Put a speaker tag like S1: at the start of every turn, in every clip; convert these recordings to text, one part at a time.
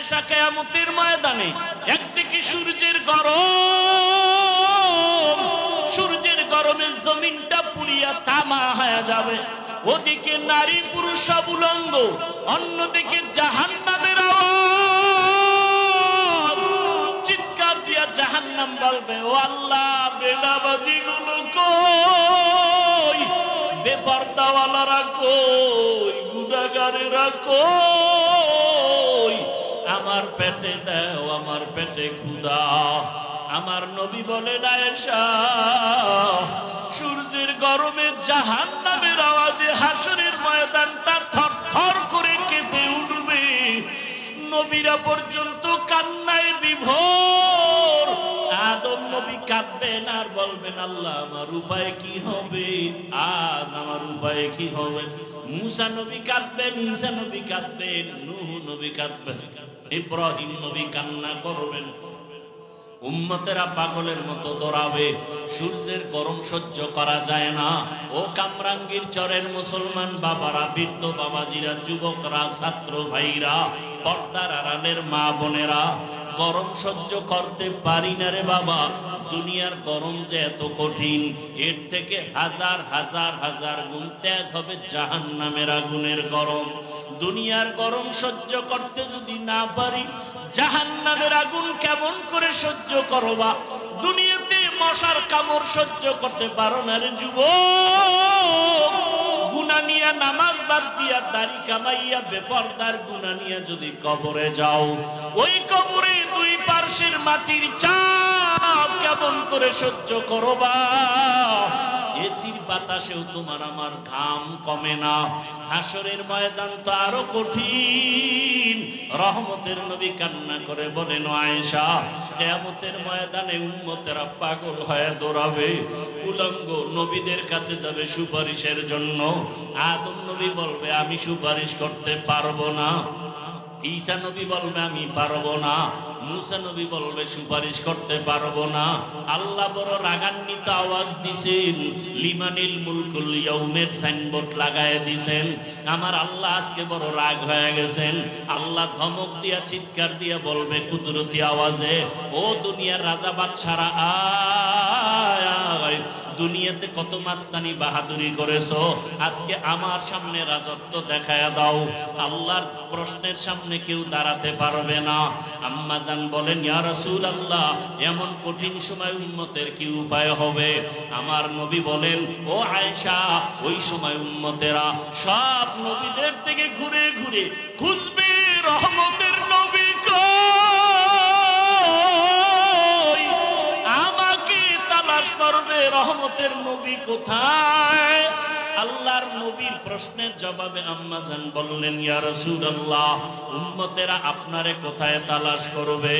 S1: আয়েশা কিয়ামতের ময়দানে একদিকে সূর্যের গরম, সূর্যের গরমে জমিনটা পুড়িয়া তামা হয়ে যাবে, ওদিকে নারী পুরুষ সব উলঙ্গ, অন্যদিকে জাহান্নামের আওয়াজ, চিৎকার দিয়া জাহান্নাম বলবে, ও আল্লাহ বেনামাজি গুলো কই, বেপরদাওয়ালারা কই, গুনাহগারেরা কই, আমার পেটে দাও, আমার পেটে ক্ষুধা। আমার নবী বলেন, আয়েশা সূর্যের গরমে জাহান্নামের আওয়াজে হাসরের ময়দানটা থরথর করে কেঁপে উঠবে, নবীরা পর্যন্ত কান্নায় বিভোর। আদম নবী কাঁদবেন আর বলবেন, আল্লাহ আমার উপায় কি হবে, আজ আমার উপায় কি হবে। মুসা নবী কাঁদবেন, ঈসা নবী কাঁদবেন, নূহ নবী কাঁদবেন, ইব্রাহিম নবী কান্না করবেন। উম্মতেরা পাগলের মতো দৌড়াবে, সূর্যের গরম সহ্য করা যায় না। ও কামরাঙ্গীর চরের মুসলমান বাবারা, বৃদ্ধ বাবাজিরা, যুবকরা, ছাত্র ভাইরা, পর্দার আড়ালের মা বোনেরা, গরম সহ্য করতে পারি না রে বাবা। দুনিয়ার গরম যে এত কঠিন, এর থেকে হাজার হাজার হাজার গুণ তেজ হবে জাহান্নামের আগুনের গরম। দুনিয়ার গরম সহ্য করতে যদি না পারি, জাহান্নামের আগুন কেমন করে সহ্য করবা? দুনিয়াতে মশার কামড় সহ্য করতে পারো না রে যুবক। গুনাহ নিয়া নামাজ বাদ দিয়া দাড়ি কামাইয়া বেপরদার গুনাহ নিয়া যদি কবরে যাও, ওই কবরে দুই পার্শ্বের মাটির চাপ কেমন করে সহ্য করবা? এসির বাতাসেও তোমার আমার ঘাম কমে না। হাসরের ময়দান তো আরো কঠিন। রহমতের নবী কান্না করে বলেন, আয়েশা কিয়ামতের ময়দানে উম্মতেরা পাগল হয়ে দৌড়াবে, উলঙ্গ নবীদের কাছে যাবে সুপারিশের জন্য। আদম নবী বলবে, আমি সুপারিশ করতে পারবো না। ঈসা নবী বলবে, আমি পারবো না। মুসা নবী বলবে, সুপারিশ করতে পারবো না। আল্লাহ বড় রাগান্বিত আওয়াজ দিছেন, লিমানিল মুলকুল ইয়াউমের সাইনবোর্ড লাগায় দিছেন। আমার আল্লাহ আজকে বড় রাগ হয়ে গেছেন। আল্লাহ ধমক দিয়া চিৎকার দিয়া বলবে কুদরতি আওয়াজে, ও দুনিয়ার রাজা বাদশারা আয়, দুনিয়াতে কত মাস্তানি বাহাদুরি করেছো, আজকে আমার সামনে রাজত্ব দেখায়া দাও। আল্লাহর প্রশ্নের সামনে কেউ দাঁড়াতে পারবে না। আম্মা জান বলেন, ইয়া রাসূলুল্লাহ, এমন কঠিন সময় উম্মতের কি উপায় হবে? আমার নবী বলেন, ও আয়েশা, ওই সময় উম্মতেরা সব নবীদের থেকে ঘুরে ঘুরে খুঁজবে রহমতের নবী কই, আমাকে তালাশ করবে, রহমতের নবী কোথায়? আল্লাহর নবীর প্রশ্নের জবাবে আম্মা জান বললেন, ইয়া রাসূলুল্লাহ, উম্মতেরা আপনারে কোথায় তালাশ করবে?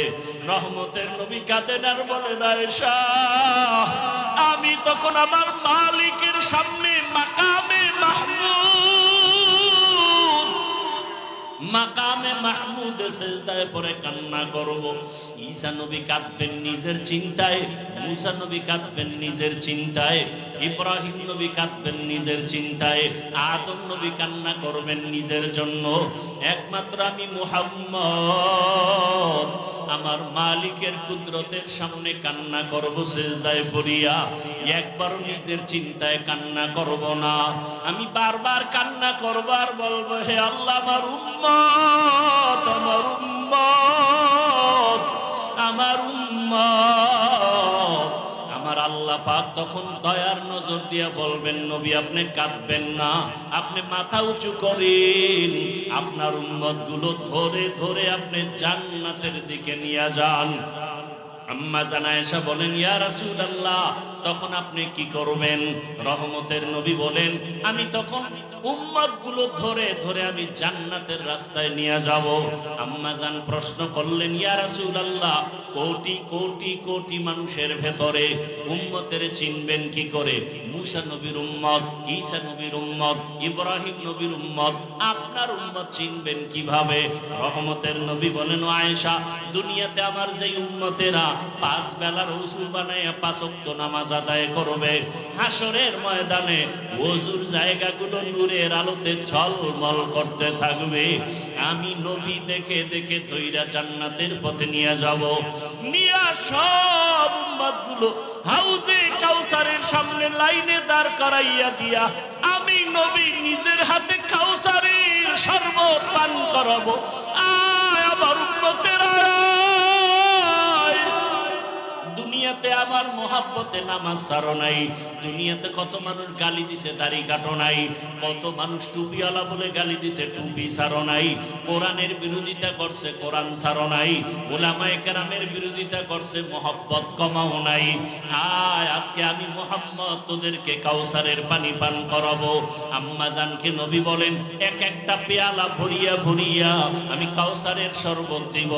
S1: রহমতের নবী কাঁদেন আর বলেন, আয়েশা, আমি তখন আমার মালিকের সামনে মাকামে মাহমুদে সেজদায় পড়ে কান্না করব। ঈসা নবী কাঁদবেন নিজের চিন্তায়, মুসা নবী কাঁদবেন নিজের চিন্তায়, ইব্রাহিম নবী কাঁদবেন নিজের চিন্তায়, আদম নবী কান্না করবেন নিজের জন্য। একমাত্র আমি মুহাম্মদ আমার মালিকের কুদরতের সামনে কান্না করব সেজদায় পড়িয়া, একবারও নিজের চিন্তায় কান্না করব না। আমি বারবার কান্না করব আর বলবো, হে আল্লাহ, আমার উম্মত, আমার উম্মত, আমার উম্মত। আমার আল্লাহ পাক তখন দয়ার নজর দিয়া বলবেন, নবী আপনি কাঁদবেন না, আপনি মাথা উঁচু করেন, আপনার উম্মত গুলো ধরে ধরে আপনি জান্নাতের দিকে নিয়ে যান। আম্মা জান আয়েশা বলেন, ইয়া রাসূলুল্লাহ, তখন আপনি কি করবেন? রহমতের নবী বলেন, আমি তখন উম্মত গুলো ধরে ধরে আমি জান্নাতের রাস্তায় নিয়ে যাব। আম্মা জান প্রশ্ন করলেন, ইয়া রাসূলুল্লাহ, কোটি কোটি কোটি মানুষের ভেতরে উম্মতের চিনবেন কি করে? মুসা নবীর উম্মত, ঈসা নবীর উম্মত, ইব্রাহিম নবীর উম্মত, আপনার উম্মত চিনবেন কিভাবে? রহমতের নবী বলেন, আয়েশা, দুনিয়াতে আমার যেই উম্মতেরা 5 বেলার ওযু বানায়া 5 ওয়াক্ত নামাজ আদায় করবে। হাসরের ময়দানে ওযুর জায়গাগুলো নূরের আলোতে ঝলমল করতে থাকবে। আমি নবী দেখে দেখে তৈরা জান্নাতের পথে নিয়ে যাব। নিয়া সব উম্মতগুলো হাউজে কাউসারের সামনে লাইনে দাঁড় করাইয়া দিয়া আমি নবী নিজের হাতে কাউসারের শরবত পান করাবো। আয় আমার উম্মতেরা, দুনিয়াতে আমার মোহাব্বতে নামাজ ছাড়ো নাই। দুনিয়াতে কত মানুষ গালি দিছে দাড়ি কাটো নাই, কত মানুষ টুপিওয়ালা বলে গালি দিছে টুপি ছাড়ো নাই, কোরআনের বিরোধিতা করছে কোরআন ছাড়ো নাই, উলামায়ে কেরামের বিরোধিতা করছে মোহাব্বত কমাও নাই। আয় আজকে আমি মুহাম্মদ তোদেরকে কাউসারের পানি পান করাবো। আম্মা জানকে নবী বলেন এক একটা পেয়ালা ভরিয়া ভরিয়া আমি কাউসারের শরবত দিব।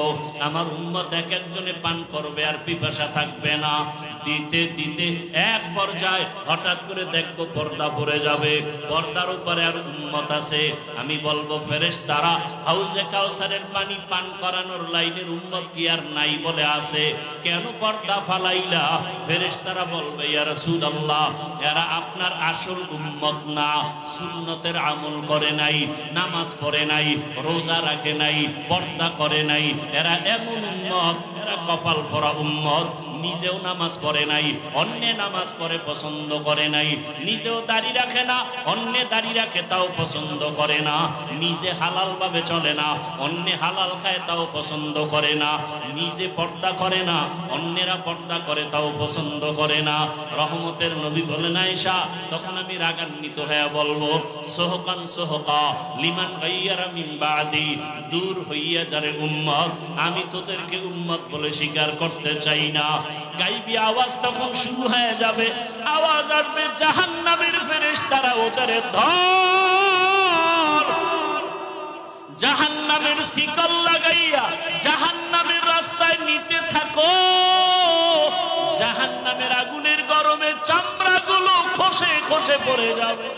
S1: আমার উম্মত এক একজনে পান করবে আর পিপাসা থাকবে না। দিতে দিতে এক পর্যায়ে হঠাৎ করে দেখবো পর্দা পড়ে যাবে, পর্দার উপরে আর উম্মত আছে। আমি বলবো ফেরেশতারা হাউজে কাউসারের পানি পান করানোর লাইনের উম্মত কি আর নাই বলে আছে, কেন পর্দা ফালাইলা? ফেরেশতারা বলবে ইয়া রাসূলুল্লাহ, এরা আপনার আসল উম্মত না, সুন্নতের আমল করে নাই, নামাজ পড়ে নাই, রোজা রাখে নাই, পর্দা করে নাই। এরা এমন উম্মত, এরা কপাল পরা উম্মত, নিজেও নামাজ পড়ে নাই, অন্যে নামাজ পড়ে পছন্দ করে নাই, নিজেও দাড়ি রাখে না, অন্যে দাড়ি রাখে তাও পছন্দ করে না, নিজে হালাল ভাবে চলে না, অন্যে হালাল খায় তাও পছন্দ করে না, নিজে পর্দা করে না, অন্যেরা পর্দা করে তাও পছন্দ করে না। রহমতের নবী বলেন আয়েশা, তখন আমি রাগান্বিত হয়ে বলবো সোহকান সোহকা লিমান গাইয়ারা মিন বাদি, দূর হইয়া যারে উম্মত, আমি তোদেরকে উম্মত বলে স্বীকার করতে চাই না। গাইবি আওয়াজ তখন শুরু হয়ে যাবে, আওয়াজ আসবে জাহান্নামের ফেরেশতারা ওটারে ধর, জাহান্নামের শিকল লাগাইয়া জাহান্নামের রাস্তায় নিতে থাকো। জাহান্নামের আগুনের গরমে চামড়াগুলো খসে খসে পড়ে যাবে।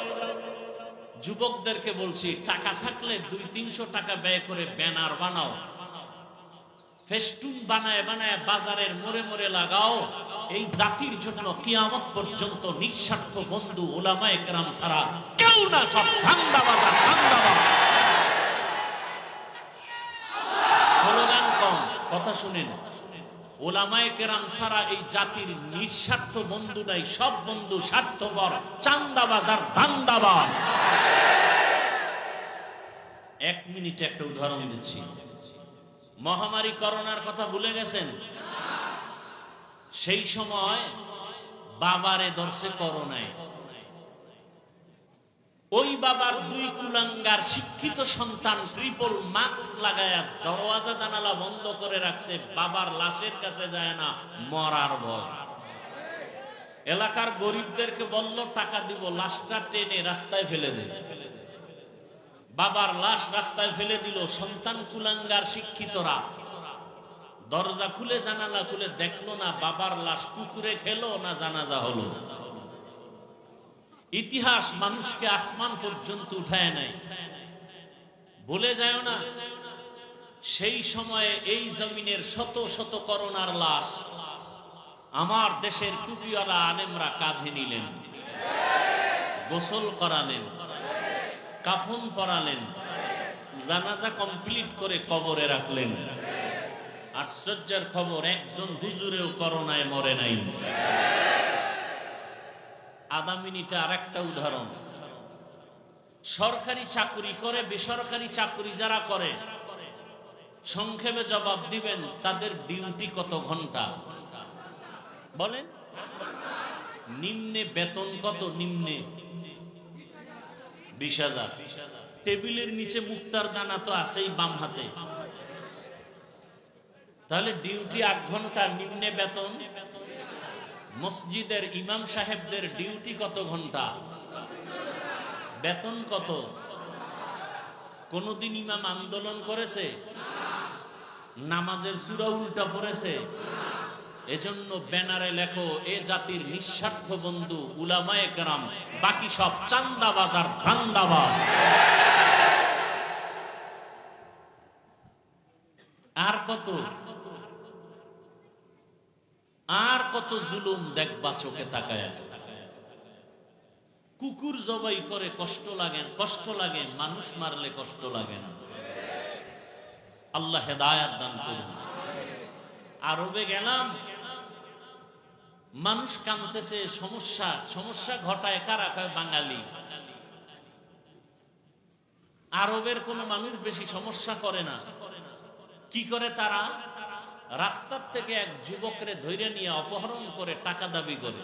S1: যুবকদেরকে বলছি, টাকা থাকলে 200-300 টাকা ব্যয় করে ব্যানার বানাও, ফেস্টুন বানায় বানায় বাজারের মোড়ে মোড়ে লাগাও। এই জাতির জন্য কিয়ামত পর্যন্ত নিঃস্বার্থ বন্ধু উলামায়ে কেরাম ছাড়া কেউ না, সব ধান্দাবাজ চান্দাবাজ। স্লোগান কম, কথা শুনেন। উলামায়ে কেরাম ছাড়া এই জাতির নিঃস্বার্থ বন্ধু নাই, সব বন্ধু স্বার্থপর, চান্দাবাজ আর ধান্দাবাজ। 1 মিনিটে একটা উদাহরণ দিচ্ছি। মহামারী করোনার কথা ভুলে গেছেন? সেই সময় বাবারে ধরছে করোনায়, ওই বাবার 2 কুলাঙ্গার শিক্ষিত সন্তান ট্রিপল মাস্ক লাগায়া দরওয়াজা জানালা বন্ধ করে রাখছে, বাবার লাশের কাছে যায় না, মরার ভয়। এলাকার গরিবদেরকে বলল টাকা দিব, লাশটা টেনে রাস্তায় ফেলে দিল। বাবার লাশ রাস্তায় ফেলে দিল। সন্তান কুলাঙ্গার শিক্ষিতরা দরজা খুলে জানালা খুলে দেখলো না বাবার লাশ কুকুরে খেলো না জানাজা হলো। ইতিহাস মানুষকে আসমান পর্যন্ত উঠায় নাই, ভুলে যায় না। সেই সময়ে এই জমিনের শত শত করোনার লাশ আমার দেশের টুপিওয়ালা আলেমরা কাঁধে নিলেন, গোসল করালেন, কাফন পরালেন, জানাজা কমপ্লিট করে কবরে রাখলেন। আশ্চর্যের খবর, একজন হুজুরেও করোনায় মরে নাই। আধা মিনিটে আরেকটা উদাহরণ। সরকারি চাকরি করে, বেসরকারি চাকরি যারা করে, সংক্ষেপে জবাব দিবেন, তাদের ডিউটি কত ঘন্টা বলেন? নিম্নে বেতন কত? নিম্নে 20,000। টেবিলের নিচে মুক্তার দানা তো আছেই বাম হাতে, তাহলে ডিউটি 8 ঘন্টা, নিম্নে বেতন। মসজিদের ইমাম সাহেবদের ডিউটি কত ঘন্টা? বেতন কত? কোনদিন ইমাম আন্দোলন করেছে? নামাজের সূরা উল্টা পড়েছে? এজন্য ব্যানারে লেখো, এ জাতির নিঃস্বার্থ বন্ধু উলামায়ে কেরাম, বাকি সব চান্দাবাজ আর ধান্দাবাজ। আর কত? আর কত জুলুম দেখবা চোখে তাকায়। কুকুর জবাই করে কষ্ট লাগে, মানুষ মারলে কষ্ট লাগে না। আল্লাহ হেদায়াত দান করুন। আরবে গেলাম, মানুষ কাঁদতেছে, সমস্যা ঘটায় কারা? কয় বাঙালি। আরবের কোন মানুষ বেশি সমস্যা করে না। কি করে তারা? রাস্তার থেকে এক যুবকরে ধরে নিয়ে অপহরণ করে টাকা দাবি করে।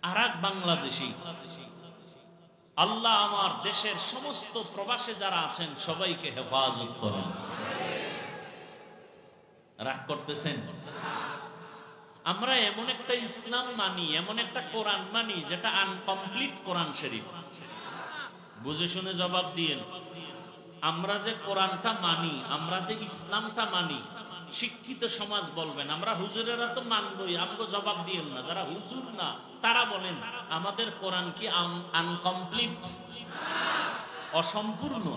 S1: আর এক বাংলাদেশি। আল্লাহ আমার দেশের সমস্ত প্রবাসে যারা আছেন সবাইকে হেফাজত করেন। রাগ করতেছেন? আমরা এমন একটা ইসলাম মানি, এমন একটা কোরআন মানি যেটা আনকমপ্লিট কোরআন শরীফ। বুঝে শুনে জবাব দিয়েন। আমরা যে কোরআনটা মানি, আমরা যে ইসলামটা মানি, শিক্ষিত সমাজ বলবেন আমরা হুজুরেরা তো মানবই, আমগো জবাব দিয়েন না। যারা হুজুর না তারা বলেন আমাদের কোরআন কি আনকমপ্লিট, অসম্পূর্ণ?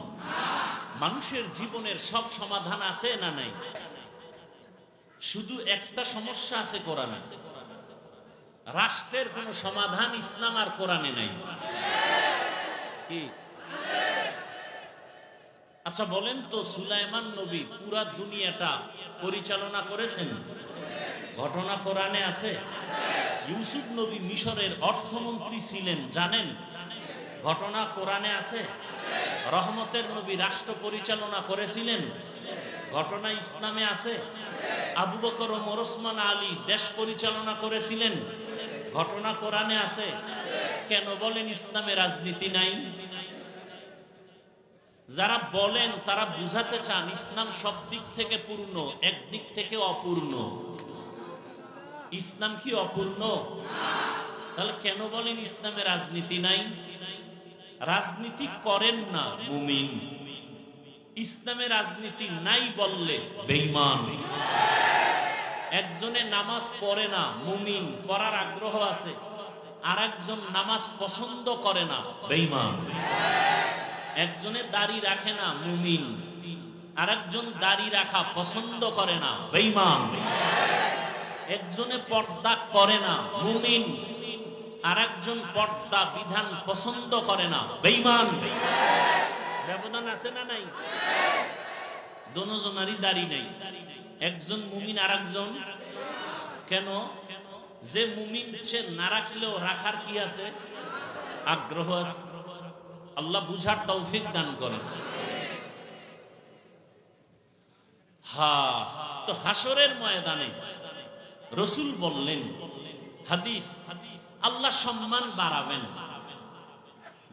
S1: মানুষের জীবনের সব সমাধান আছে না নাই? শুধু একটা সমস্যা আছে কোরআনে। রাষ্ট্রের কোন সমাধান ইসলাম আর কোরআনে নাই। কি? আচ্ছা বলেন তো, সুলাইমান নবী পুরা দুনিয়াটা পরিচালনা করেছেন? ঘটনা কোরআনে আছে। ইউসুফ নবী মিশরের অর্থমন্ত্রী ছিলেন, জানেন? ঘটনা কোরআনে আছে। রহমতের নবী রাষ্ট্র পরিচালনা করেছিলেন, ঘটনা ইসলামে আছে। আবু বকর, ওমর, ওসমান, আলী দেশ পরিচালনা করেছিলেন, ঘটনা কোরআনে আছে। কেন বলেন ইসলামে রাজনীতি নাই? যারা বলেন তারা বুঝাতে চান ইসলাম সব দিক থেকে পূর্ণ, একদিক থেকে অপূর্ণ। ইসলাম কি অপূর্ণ? তাহলে কেন বলেন ইসলামে রাজনীতি নাই? রাজনীতি করেন না মুমিন। ইসলামে রাজনীতি নাই বললে বেঈমান। একজনে নামাজ পড়ে না মুমিন, পড়ার আগ্রহ আছে। আর একজন নামাজ পছন্দ করে না, বেঈমান। একজনে দাড়ি রাখে না মুমিন, আর একজন দাড়ি রাখা পছন্দ করে না, বেঈমান। একজনে পর্দা করে না মুমিন, আর একজন পর্দা বিধান পছন্দ করে না, বেঈমান। ব্যবধান আছে না নাই? দোনোজনারই দাড়ি নেই, একজন মুমিন আর একজন। কেন? যে মুমিন সে না রাখলেও রাখার কি আছে? আগ্রহ আছে। আল্লাহ বুঝার তৌফিক দান করেন। তো হাসরের ময়দানে রাসূল বললেন, হাদিস, আল্লাহ সম্মান বাড়াবেন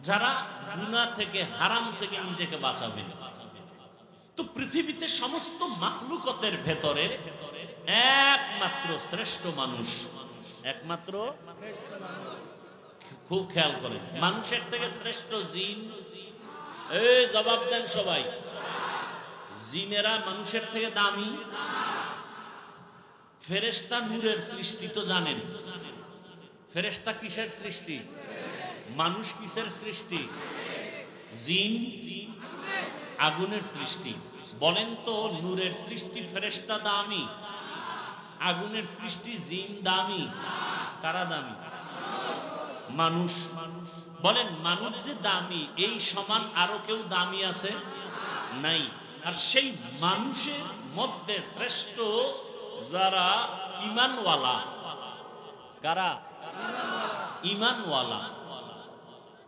S1: যারা গুনাহ থেকে, হারাম থেকে নিজেকে বাঁচাবেন। তো পৃথিবীতে সমস্ত মাখলুকতের ভেতরে একমাত্র শ্রেষ্ঠ মানুষ, একমাত্র, খুব খেয়াল করেন, মানুষের থেকে শ্রেষ্ঠ জিন। এই জবাব দেন সবাই। জিনেরা মানুষের থেকে দামি। ফেরেশতা নূরের সৃষ্টি তো জানেন। ফেরেশতা কিসের সৃষ্টি? মানুষ কিসের সৃষ্টি? জিন আগুনের সৃষ্টি। বলেন তো, নূরের সৃষ্টি ফেরেশতা দামি, আগুনের সৃষ্টি জিন দামি? কারা দামি? মানুষ। বলেন মানুষ যে দামি, এই সমান আরো কেউ দামি আছে? নাই। আর সেই মানুষের মধ্যে শ্রেষ্ঠ যারা ঈমানওয়ালা। কারা? ঈমানওয়ালা।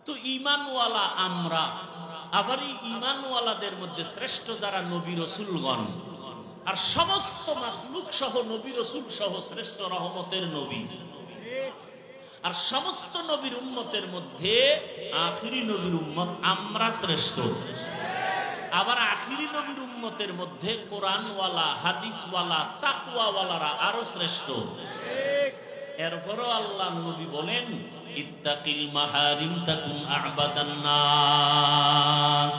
S1: তো ঈমানওয়ালা আমরা। আবার এই ঈমানওয়ালাদের মধ্যে শ্রেষ্ঠ যারা নবী রাসূলগণ, আর সমস্ত মাখলুক সহ নবী রাসূল সহ শ্রেষ্ঠ রহমতের নবী। আর সমস্ত নবীর উম্মতের মধ্যে আখিরি নবীর উম্মত আমরা শ্রেষ্ঠ। আবার আখিরি নবীর উম্মতের মধ্যে কোরআনওয়ালা, হাদিসওয়ালা, তাকওয়াওয়ালারা আরো শ্রেষ্ঠ। এরপরও আল্লাহ নবী বলেন, ইত্তাকিল মাহারিম তাকুন আ'বাদান নাস।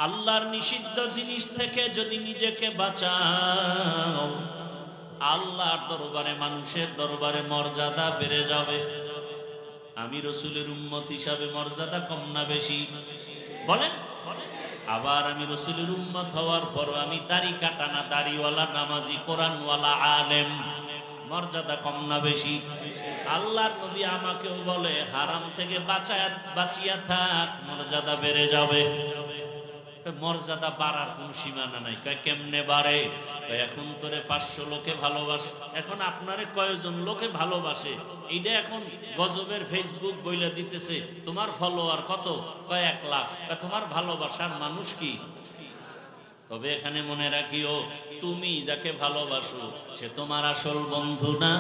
S1: আল্লাহর নিষিদ্ধ জিনিস থেকে যদি নিজেকে বাঁচাও, আল্লাহর দরবারে, মানুষের দরবারে মর্যাদা বেড়ে যাবে। আমি রাসূলের উম্মত হিসাবে মর্যাদা কম না বেশি? বলেন। আবার আমি রাসূলের উম্মত হওয়ার পর আমি দাড়ি কাটা না, দাড়িওয়ালা, নামাজি, কোরআনওয়ালা, আলেম। মর্যাদা কম না বেশি? আল্লাহর নবী আমাকেও বলে হারাম থেকে বাঁচিয়া থাক, মর্যাদা বেড়ে যাবে। মর্যাদা বাড়ার কোন সীমানা নাই। কেমনে বাড়ে? এখন তোরে 500 লোকে ভালোবাসে। এখন আপনারে কয়জন লোকে ভালোবাসে এইটা এখন গজবের ফেসবুক বইলা দিতেছে। তোমার ফলোয়ার কত? 1 লাখ। তোমার ভালোবাসার মানুষ কি? তবে এখানে মনে রাখিও, তুমি যাকে ভালোবাসো সে তোমার আসল বন্ধু না।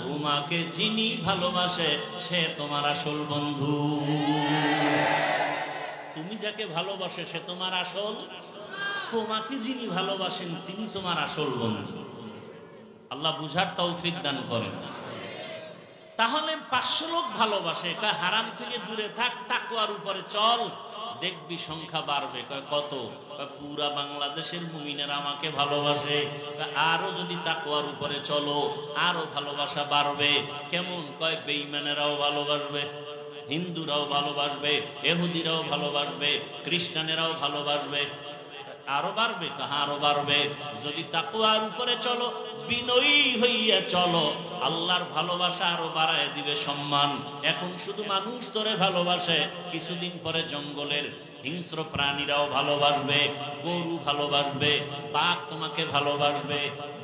S1: তোমাকে যিনি ভালোবাসে সে তোমার আসল বন্ধু। তুমি যাকে ভালোবাসে সে তোমার আসল, তোমাকে যিনি ভালোবাসেন তিনি তোমার আসল বন্ধু। আল্লাহ বুঝার তৌফিক দান করেন। তাহলে 500 লোক ভালোবাসে, কয় হারাম থেকে দূরে থাক, তাকওয়ার উপরে চল, দেখবি সংখ্যা বাড়বে। কয় কত? কয় পুরা বাংলাদেশের মুমিনেরা আমাকে ভালোবাসে। আরো যদি তাকওয়ার উপরে চলো আরো ভালোবাসা বাড়বে। কেমন? কয় বেঈমানেরাও ভালোবাসবে, হিন্দুরাও ভালোবাসবে, ইহুদিরাও ভালোবাসবে, খ্রিস্টানেরাও ভালোবাসবে। আরো বাড়বে? কাহা আরো বাড়বে। যদি তাকওয়ার উপরে চলো, বিনয়ী হইয়া চলো, আল্লাহর ভালোবাসা আরো বাড়ায় দিবে সম্মান। এখন শুধু মানুষ তোরে ভালোবাসে, কিছুদিন পরে জঙ্গলের হিংস্র প্রাণীরাও ভালোবাসবে, গরু ভালোবাসবে, বাঘ তোমাকে ভালোবাসবে।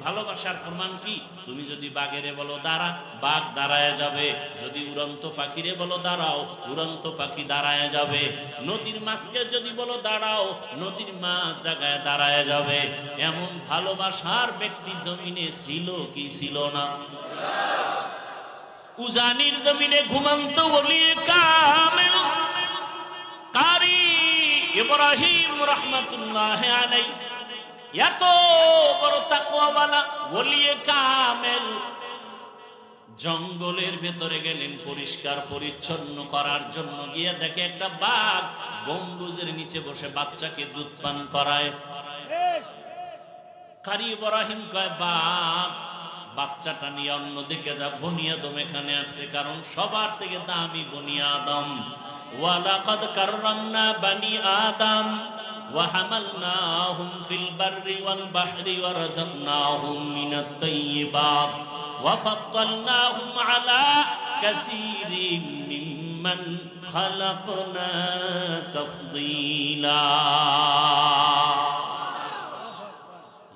S1: ভালোবাসার প্রমাণ কি? তুমি যদি বাঘেরে বলো দাঁড়া, বাঘ দাঁড়ায় যাবে। যদি উড়ন্ত পাখিরে বলো দাঁড়াও, উড়ন্ত পাখি দাঁড়ায় যাবে। নদীর মাছকে যদি বলো দাঁড়াও, নদীর মাছ জায়গায় দাঁড়ায় যাবে। এমন ভালোবাসার ব্যক্তি জমিনে ছিল কি ছিল না? উজানির জমিনে ঘুমন্ত ওলিয়ে কামেল কারি ইব্রাহিম রাহমাতুল্লাহ আলাইহি, এত বড় তাকওয়াওয়ালা ওলিয়ে কামেল, জঙ্গলের ভেতরে গেলেন পরিষ্কার পরিচ্ছন্ন করার জন্য। গিয়ে দেখে একটা বাঘ গম্বুজের নিচে বসে বাচ্চাকে দুধ পান করায়। কারি ইব্রাহিম কয় বাঘ, বাচ্চাটা নিয়ে অন্যদিকে যা। বনি আদম এখানে আসছে, কারণ সবার থেকে দামি বনি আদম। ওয়ালাকাদ কাররামনা বানি আদম ওয়া হামালনাহুম ফিল বাররি ওয়াল বাহরি ওয়া রাযাকনাহুম মিনাত তাইয়্যিবাত ওয়া ফাদ্দালনাহুম আলা কাসীরিন মিম্মান খালাকনা তাফদীলা।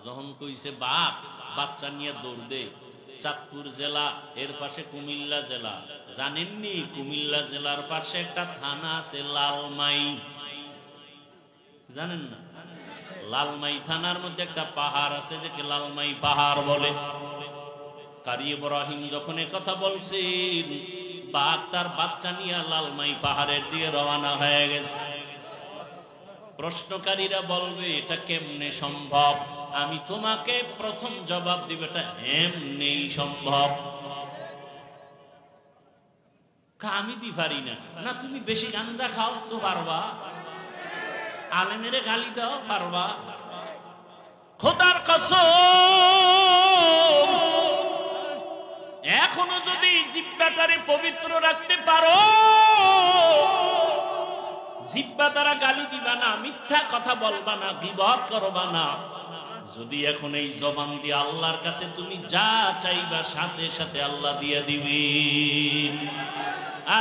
S1: যখন কইছে বাপ, বাচ্চা নিয়ে দৌড় দে। চাঁদপুর জেলা, এর পাশে কুমিল্লা জেলা। জানেননি কুমিল্লা জেলার পাশে একটা থানা আছে লালমাই? জানেন না? লালমাই থানার মধ্যে একটা পাহাড় আছে যে লালমাই পাহাড় বলে। কারি ইব্রাহিম যখন কথা বলছেন, বাঘ তার বাচ্চা নিয়ে লালমাই পাহাড়ের দিকে রওনা হয়ে গেছে। প্রশ্নকারীরা বলবে এটা কেমনে সম্ভব? আমি তোমাকে প্রথম জবাব দিব, এটা এমনি সম্ভব। আমি দি পারি না। না, তুমি বেশি গাঞ্জা খাও তো পারবা, আলেমেরে গালি দাও পারবা। খোদার কসম, এখনো যদি জিহ্বাটারে পবিত্র রাখতে পারো, জিহ্বা দ্বারা গালি দিবা না, মিথ্যা কথা বলবা না, গীবত করবা না। যদি এখন এই জবান দিয়ে আল্লাহর কাছে তুমি যা চাইবা, সাথে সাথে আল্লাহ দিয়ে দিবি।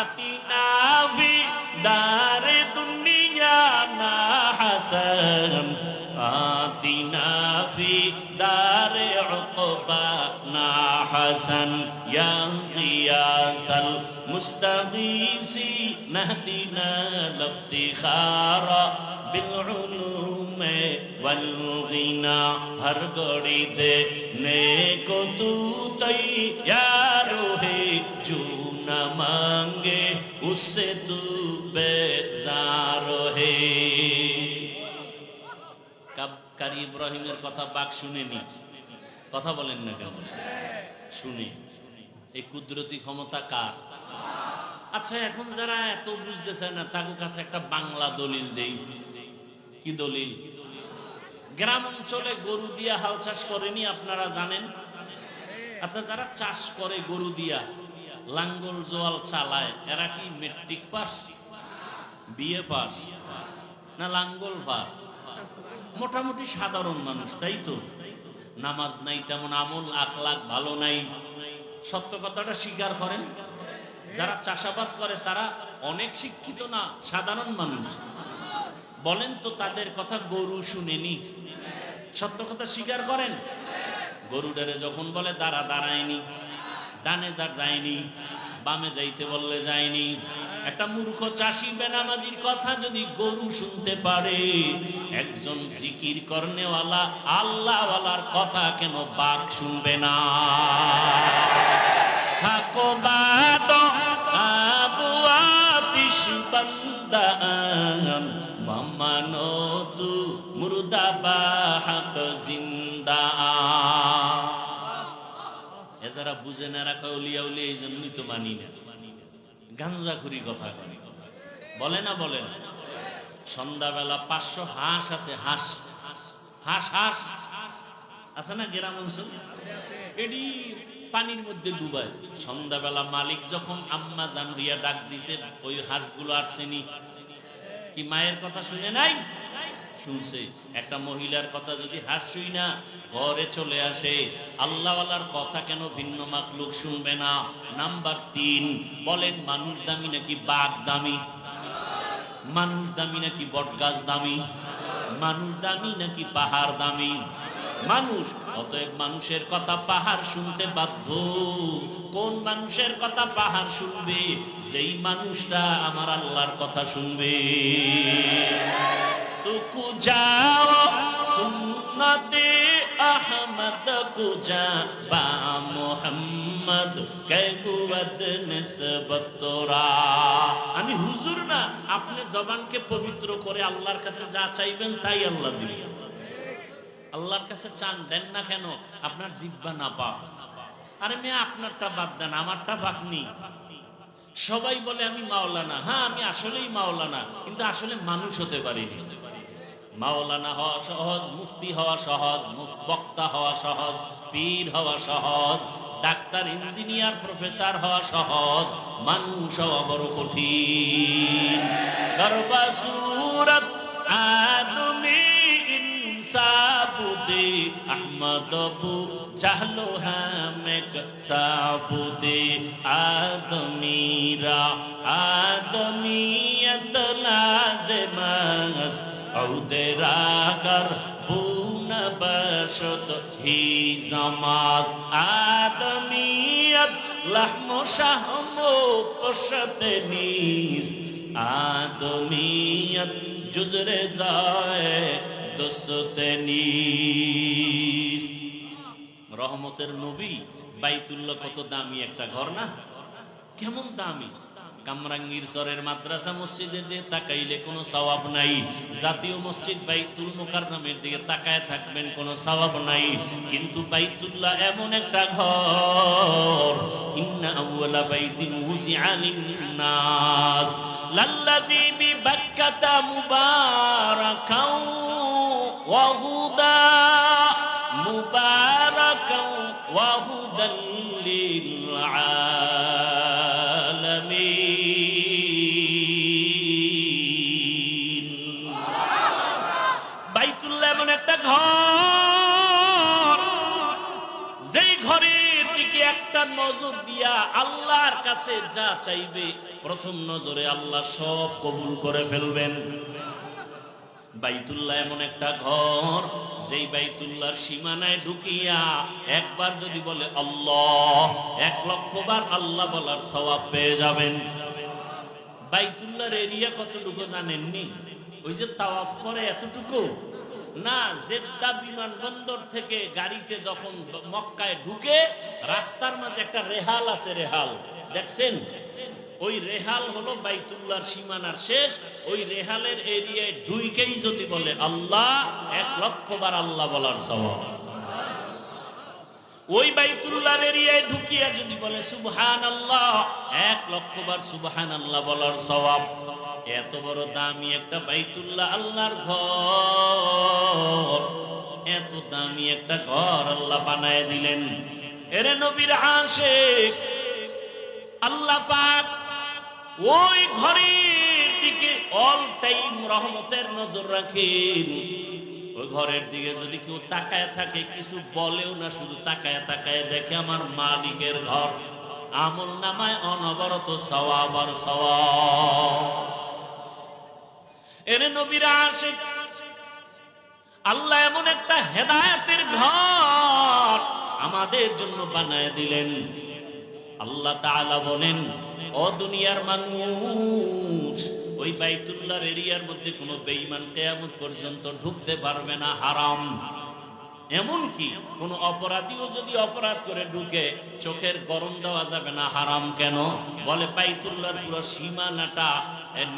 S1: আতিনা ফি দারে দুনিয়া না হাসান, আতিনা ফি দারে উকবা না হাসান, ইয়া গিয়াসাল মুস্তাগীসি নাহদিনা লফতিখারা বিল উলুমে ওয়াল গিনা। হর গড়ি দে নেকো তু তৈয়ার হে, জু না মাঙ্গে উসসে তু বেজার হে। কারি ইব্রাহিমের কথা বাক শুনেনি? কথা বলেন না কেন? শুনে। এই কুদরতি ক্ষমতা কার? আচ্ছা, এখন যারা এত বুঝতেছে না তাদের কাছে একটা বাংলা দলিল দেই। কি দলিল? গ্রাম অঞ্চলে গরু দিয়া হাল চাষ করেনি, আপনারা জানেন? আচ্ছা, যারা চাষ করে গরু দিয়া, লাঙ্গল জোয়াল চালায়, এরা কি মেট্রিক পাস, বিএ পাস? না লাঙ্গল ফাঁস? মোটামুটি সাধারণ মানুষ, তাই তো। নামাজ নাই, তেমন আমল আখলাক ভালো নাই। সত্য কথাটা স্বীকার করেন। যারা চাষাবাদ করে তারা অনেক শিক্ষিত না, সাধারণ মানুষ। বলেন তো তাদের কথা গরু শুনেনি? সত্য কথা স্বীকার করেন। গরুডারে যখন বলে দাঁড়া, দাঁড়ায়নি। ডানে যা যায়নি, বামে যাইতে বললে যায়নি। একটা মূর্খ চাষি বেনামাজির কথা যদি গরু শুনতে পারে, একজন জিকির করনেওয়ালা আল্লাহওয়ালার কথা কেন বাঘ শুনবে না? থাকো বাদ আবু আতিশ বান্দান মামানো তু মুর্দাবাহাত জিন্দা। এ যারা বুঝে না রাখা উলিয়া উলিয়া, এই জন্যই তো মানি না। গাঞ্জাখুরি কথা বলে না, বলে না। সন্ধ্যাবেলা 500 হাঁস আছে, হাঁস হাঁস হাঁস আছে না গ্রাম অঞ্চল, এডি পানির মধ্যে ডুবায়। সন্ধ্যাবেলা মালিক যখন আম্মা জান হইয়া ডাক দিছে, ওই হাঁসগুলো আসছেনি কি মায়ের কথা শুনে নাই? শুনছে। একটা মহিলার কথা যদি হাঁস শুই না ঘরে চলে আসে, আল্লাহওয়ালার কথা কেন ভিন্ন মাখলুক শুনবে না? নাম্বার 3, বলেন মানুষ দামি নাকি বাঘ দামি? মানুষ দামি নাকি বটগাছ দামি? মানুষ দামি নাকি পাহাড় দামি? মানুষ। অতএব মানুষের কথা পাহাড় শুনতে বাধ্য। কোন মানুষের কথা পাহাড় শুনবে? যেই মানুষটা আমার আল্লাহর কথা শুনবে। তুকু যাও সুন্নতে আহমদ কুজা বা মোহাম্মদ কেবুয়াদ নিসবত তোরা। আমি হুজুর না, আপনি জবানকে পবিত্র করে আল্লাহর কাছে যা চাইবেন তাই আল্লাহ দিবেন। আল্লাহর কাছে চান, দেন না কেন? আপনার জিহ্বা না পাক। আরে মেয়ে, আপনারটা বাদ দেন, আমারটা পাকনি। সবাই বলে আমি মাওলানা। হ্যাঁ, আমি আসলেই মাওলানা, কিন্তু আসলে মানুষ হতে পারি। মাওলানা হওয়া সহজ, মুফতি হওয়া সহজ, বক্তা হওয়া সহজ, পীর হওয়া সহজ, ডাক্তার, ইঞ্জিনিয়ার, প্রফেসর হওয়া সহজ, মানুষ হওয়া বড় কঠিন। গর্বা সুরত আদমি ইনসাবুদে আহমদবু জাহলো হামেক সাবুদে আদমিরা আদমিয়ত লাজমাস আউদেরাগর বুনা বশত হি জামাত আদমিয়ত লাহমো শাহমো পশতে নিস আদমিয়ত জুজরে যায় দোসতে নিস। রহমতের নবী বাইতুল্লাহ কত দামি একটা ঘর না? কেমন দামি! কামরাঙ্গীর চরের মাদ্রাসা মসজিদে দিয়ে তাকাইলে কোনো সওয়াব নাই। জাতীয় মসজিদ বাইতুল মুকাররমের দিকে তাকায় থাকবেন, কোনো সওয়াব নাই। কিন্তু বাইতুল্লাহ এমন একটা ঘর, ইন্না আউয়ালা বাইতিন উযিআ লিন-নাস লাল্লাযী বিবাক্কাতা মুবারাকাও ওয়া হুদা মুবারাকাও ওয়া হুদাল লিল আলামিন। বাইতুল্লাহ এমন একটা ঘর, যেই ঘরের দিকে একটা নজর দিয়া আল্লাহর কাছে যা চাইবে প্রথম নজরে আল্লাহ সব কবুল করে ফেলবেন। বাইতুল্লাহ এমন একটা ঘর, যেই বাইতুল্লাহর সীমানায় ঢুকিয়া একবার যদি বলে আল্লাহ, 1,00,000 বার আল্লাহ বলার সওয়াব পেয়ে যাবেন। বাইতুল্লাহর এরিয়া কতটুকু জানেননি? ওই যে তাওয়াফ করে এতটুকু না। জেদ্দা বিমানবন্দর থেকে গাড়িতে যখন মক্কায় ঢুকে, রাস্তার মাঝে একটা রেহাল আছে, রেহাল দেখছেন? ওই রেহাল হলো বাইতুল্লাহর সীমানার শেষ। ওই রেহালের এরিয়ায় ঢুকেই যদি বলে আল্লাহ, 1,00,000 বার আল্লাহ বলার সওয়াব। ওই বাইতুল্লাহর এরিয়ায় ঢুকিয়া যদি বলে সুবহানাল্লাহ, 1,00,000 বার সুবহানাল্লাহ বলার সওয়াব। এত বড় দামি একটা বাইতুল্লাহ আল্লাহর ঘর, এত দামি একটা ঘর আল্লাহ বানায় দিলেন। এরে নবীর আশিক, আল্লাহ পাক ওই ঘরের দিকে দিকে অল টাইম রহমতের নজর রাখেন। ওই ঘরের দিকে যদি কেউ তাকায় থাকে, কিছু বলেও না, শুধু তাকায় তাকায় দেখে আমার মালিকের ঘর, আমল নামায় অনবরত সওয়াব আর সওয়াব। এর নবীরা আসে, আল্লাহ এমন একটা হেদায়েতের ঘর আমাদের জন্য বানায় দিলেন। আল্লাহ তাআলা বলেন, ও দুনিয়ার মানুষ, ওই বাইতুল্লাহর এরিয়ার মধ্যে কোনো বেঈমান কিয়ামত পর্যন্ত ঢুকতে পারবে না, হারাম। এমনকি কোন অপরাধীও যদি অপরাধ করে ঢুকে, চোখের গরম দেওয়া যাবে না, হারাম। কেন? বলে বাইতুল্লাহর পুরো সীমানাটা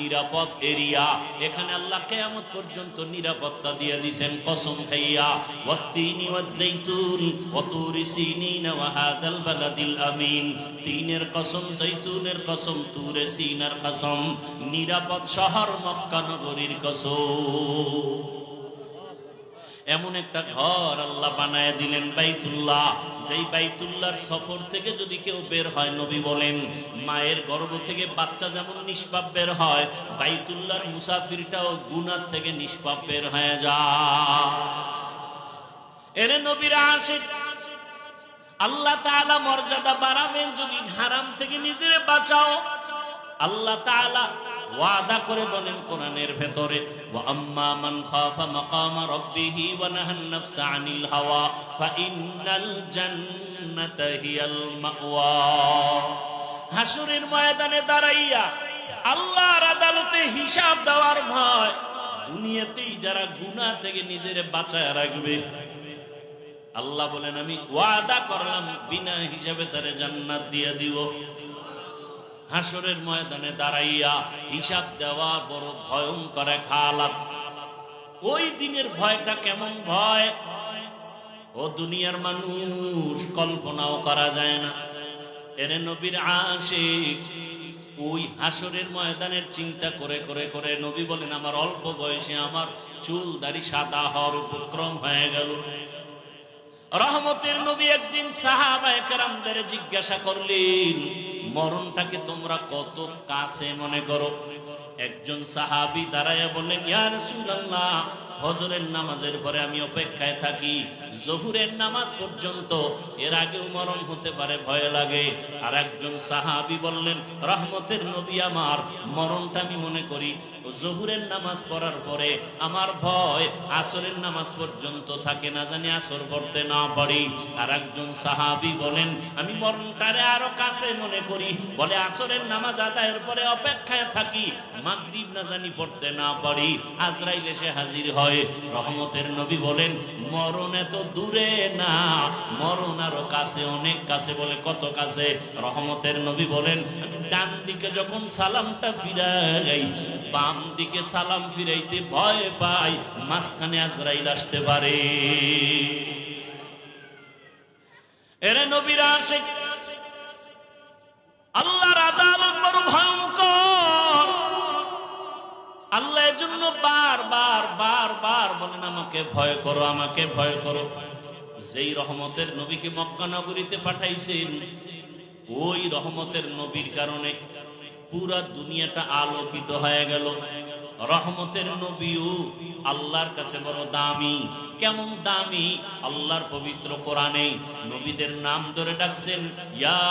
S1: নিরাপদ এরিয়া, এখানে আল্লাহ কিয়ামত পর্যন্ত নিরাপত্তা দিয়ে দিবেন কসম খাইয়া। ওয়াত্তিনি ওয়াজ্জাইতুন ওয়া তুরি সিনিন ওয়া হাযাল বালাদিল আমিন। তিনের কসম, জৈতুনের কসম, তুরে সিনার কসম, নিরাপদ শহর মক্কা নগরীর কসম। এমন একটা ঘর আল্লাহ বানায় দিলেন বাইতুল্লাহ, যেই বাইতুল্লাহর সফর থেকে যদি কেউ বের হয়, নবী বলেন মায়ের গর্ভ থেকে বাচ্চা যেমন নিষ্পাপ বের হয়, বাইতুল্লাহর মুসাফিরটাও গুনাহ থেকে নিষ্পাপ বের হয়ে যায়। এর নবীরা আসে, আল্লাহ তাআলা মর্যাদা বাড়াবেন যদি হারাম থেকে নিজেরে বাঁচাও। আল্লাহ তাআলা ওয়াদা করে বলেন কোরআনের ভেতরে, ওয়া আম্মা মান খাফা মাকামা রাব্বিহি ওয়া নাহান নাফসা আনিল হাওয়া ফাইন্নাল জান্নাতা হিয়াল মাওয়া। হাসরের ময়দানে দাঁড়াইয়া আল্লাহর আদালতে হিসাব দেওয়ার ভয়, দুনিয়াতেই যারা গুনাহ থেকে নিজেরে বাঁচায় রাখবে, আল্লাহ বলেন আমি ওয়াদা করলাম বিনা হিসাবে তারে জান্নাত দিয়ে দিব। হাসরের ময়দানে দাঁড়াইয়া হিসাব দেওয়া বড় ভয়ঙ্কর এক হালাত। ওই দিনের ভয়টা কেমন ভয়, ও দুনিয়ার মানুষ কল্পনাও করা যায় না। এর নবীর আশিক ওই হাসরের ময়দানের চিন্তা করে করে করে নবী বলেন, আমার অল্প বয়সে আমার চুল দাড়ি সাদা হওয়ার উপক্রম হয়ে গেল। রহমতের নবী একদিন সাহাবায়ে কেরামদের জিজ্ঞাসা করলেন, মরণটাকে তোমরা কত কাছে মনে করো? একজন সাহাবী দাঁড়ায় বললেন, ইয়া রাসূলুল্লাহ, ফজরের নামাজের পরে আমি অপেক্ষায় থাকি জোহরের নামাজ পর্যন্ত, এর আগেও মরণ হতে পারে, ভয় লাগে। আর একজন সাহাবী বললেন, রহমতের নবী, আমার মরণটা আমি মনে করি জোহরের নামাজ পড়ার পরে, আমার ভয় আসরের নামাজ পর্যন্ত থাকে, না জানি আসর পড়তে না পারি। আর একজন সাহাবী বলেন, আমি মরণটারে আরো কাছে মনে করি, বলে আসরের নামাজ আদায়ের পরে অপেক্ষায় থাকি, মাগরিব না জানি পড়তে না পারি, আজরাইল এসে হাজির হয়। রহমতের নবী বলেন, মরণ এত দূরে না, মরণ আরো কাছে, অনেক কাছে। বলে কত কাছে? রহমতের নবী বলেন, ডান দিকে যখন সালামটা ফিরাই, বাম দিকে সালাম ফিরাইতে ভয় পাই, মাঝখানে আজরাইল আসতে পারে। এর নবীরা আসে, আল্লাহর আদালত বড় ভয়ঙ্কর। আল্লাহ এজন্য বারবার বলেন, আমাকে ভয় করো, আমাকে ভয় করো। যেই রহমতের নবীকে মক্কা নগরীতে পাঠাইছেন, ওই রহমতের নবীর কারণে পুরা দুনিয়াটা আলোকিত হয়ে গেল। রহমতের নবীও আল্লাহর কাছে বড় দামি। কেমন দামি? আল্লাহর পবিত্র কোরআনে নবীদের নাম ধরে ডাকছেন, ইয়া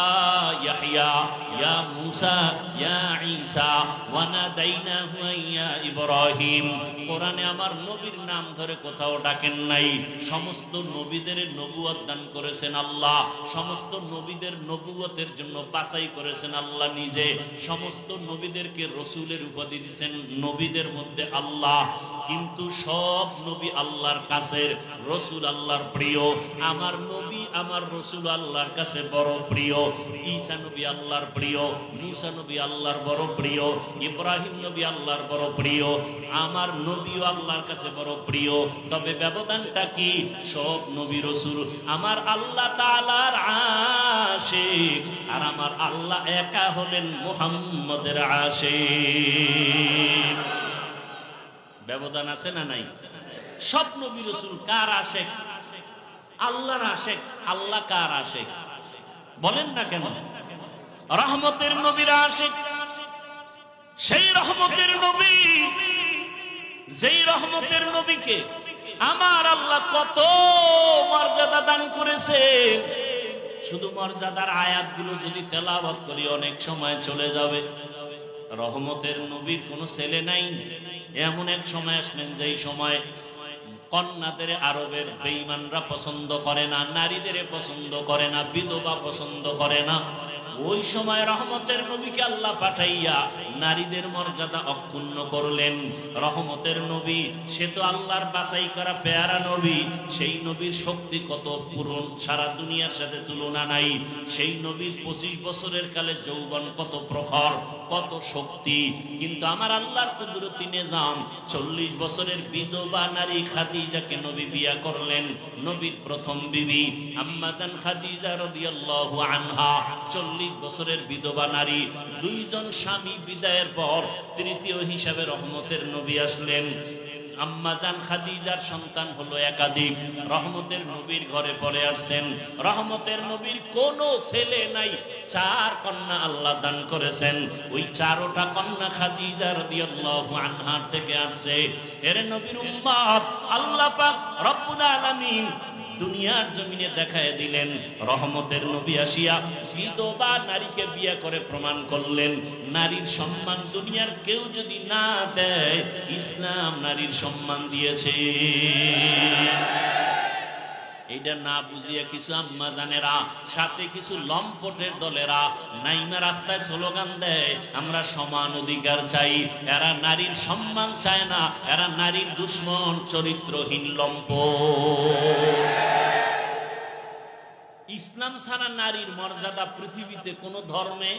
S1: ইয়াহইয়া, ইয়া মূসা, ইয়া ঈসা, ওয়া নাদাইনাহু ইয়া ইব্রাহিম। কোরআনে আমার নবীর নাম ধরে কোথাও ডাকেন নাই। সমস্ত নবীদের নবুয়ত দান করেছেন আল্লাহ, সমস্ত নবীদের নবুয়তের জন্য বাছাই করেছেন আল্লাহ নিজে। সমস্ত নবীদেরকে রসুলের উপাধি দিয়েছেন, নবীদের মধ্যে আল্লাহ। কিন্তু সব নবী আল্লাহর কাছে, রসুল আল্লাহর প্রিয়। আমার নবী, আমার রসুল আল্লাহর কাছে বড় প্রিয়। ঈসা নবী আল্লাহর প্রিয়, মূসা নবী আল্লাহর বড় প্রিয়, ইব্রাহিম নবী আল্লাহর বড় প্রিয়, আমার নবীও আল্লাহর কাছে বড় প্রিয়। তবে ব্যবধানটা কি? সব নবী রসুল আমার আল্লাহ তাআলার আশিক, আর আমার আল্লাহ একা হলেন মুহাম্মদের আশিক। ব্যবধান আছে না নাই? সব নবী রাসূল কার আশিক? আল্লাহর আশিক। আল্লাহ কার আশিক বলেন না কেন? রহমতের নবীর আশিক। সেই রহমতের নবী, যেই রহমতের নবীকে আমার আল্লাহ কত মর্যাদা দান করেছে। শুধু মর্যাদার আয়াতগুলো যদি তেলাওয়াত করি অনেক সময় চলে যাবে। রহমতের নবীর কোনো ছেলে নাই। এমন এক সময় আসলেন যেই সময় কন্যাদের আরবের বেঈমানরা পছন্দ করে না, নারীদের পছন্দ করে না, বিধবা পছন্দ করে না। ওই সময় রহমতের নবীকে আল্লাহ পাঠাইয়া নারীদের মর্যাদা অক্ষুণ্ণ করলেন। রহমতের নবী সে তো আল্লাহর বাছাই করা পেয়ারা নবী। সেই নবীর শক্তি কত পূরণ, সারা দুনিয়ার সাথে তুলনা নাই। সেই নবীর 25 বছরের কালে যৌবন কত প্রখর, কত শক্তি। কিন্তু আমার আল্লাহর কুদরতি নিজাম 40 বছরের বিধবা নারী খাদিজাকে নবী বিয়া করলেন। নবীর প্রথম বিবি আম্মা জান খাদিজা রাদিয়াল্লাহু আনহা 40 বছরের বিধবা নারী। দুইজন স্বামী বিদায়ের পর তৃতীয় হিসাবে রহমতের নবী আসলেন। আম্মা জান খাদিজার সন্তান হলো একাধিক। রহমতের নবীর ঘরে পড়ে আসছেন। রহমতের নবীর কোনো ছেলে নাই, 4 কন্যা আল্লাহ দান করেছেন। ওই 4টা কন্যা খাদিজা রাদিয়াল্লাহু আনহার থেকে আসছে। এর নবীর উম্মত আল্লাহ পাক রব্বুল আলামিন দুনিয়ার জমিনে দেখায় দিলেন। রহমতের নবী আসিয়া বিধবা নারীকে বিয়ে করে প্রমাণ করলেন, নারীর সম্মান দুনিয়ার কেউ যদি না দেয়, ইসলাম নারীর সম্মান দিয়েছে। এইটা না বুঝিয়া কিছু আম্মা জানেরা, সাথে কিছু লম্পটের দলেরা নাইমা রাস্তায় স্লোগান দেয়, আমরা সমান অধিকার চাই। এরা নারীর সম্মান চায় না, এরা নারীর দুশ্মন, চরিত্রহীন লম্পট। ইসলাম ছাড়া নারীর মর্যাদা পৃথিবীতে কোন ধর্মে,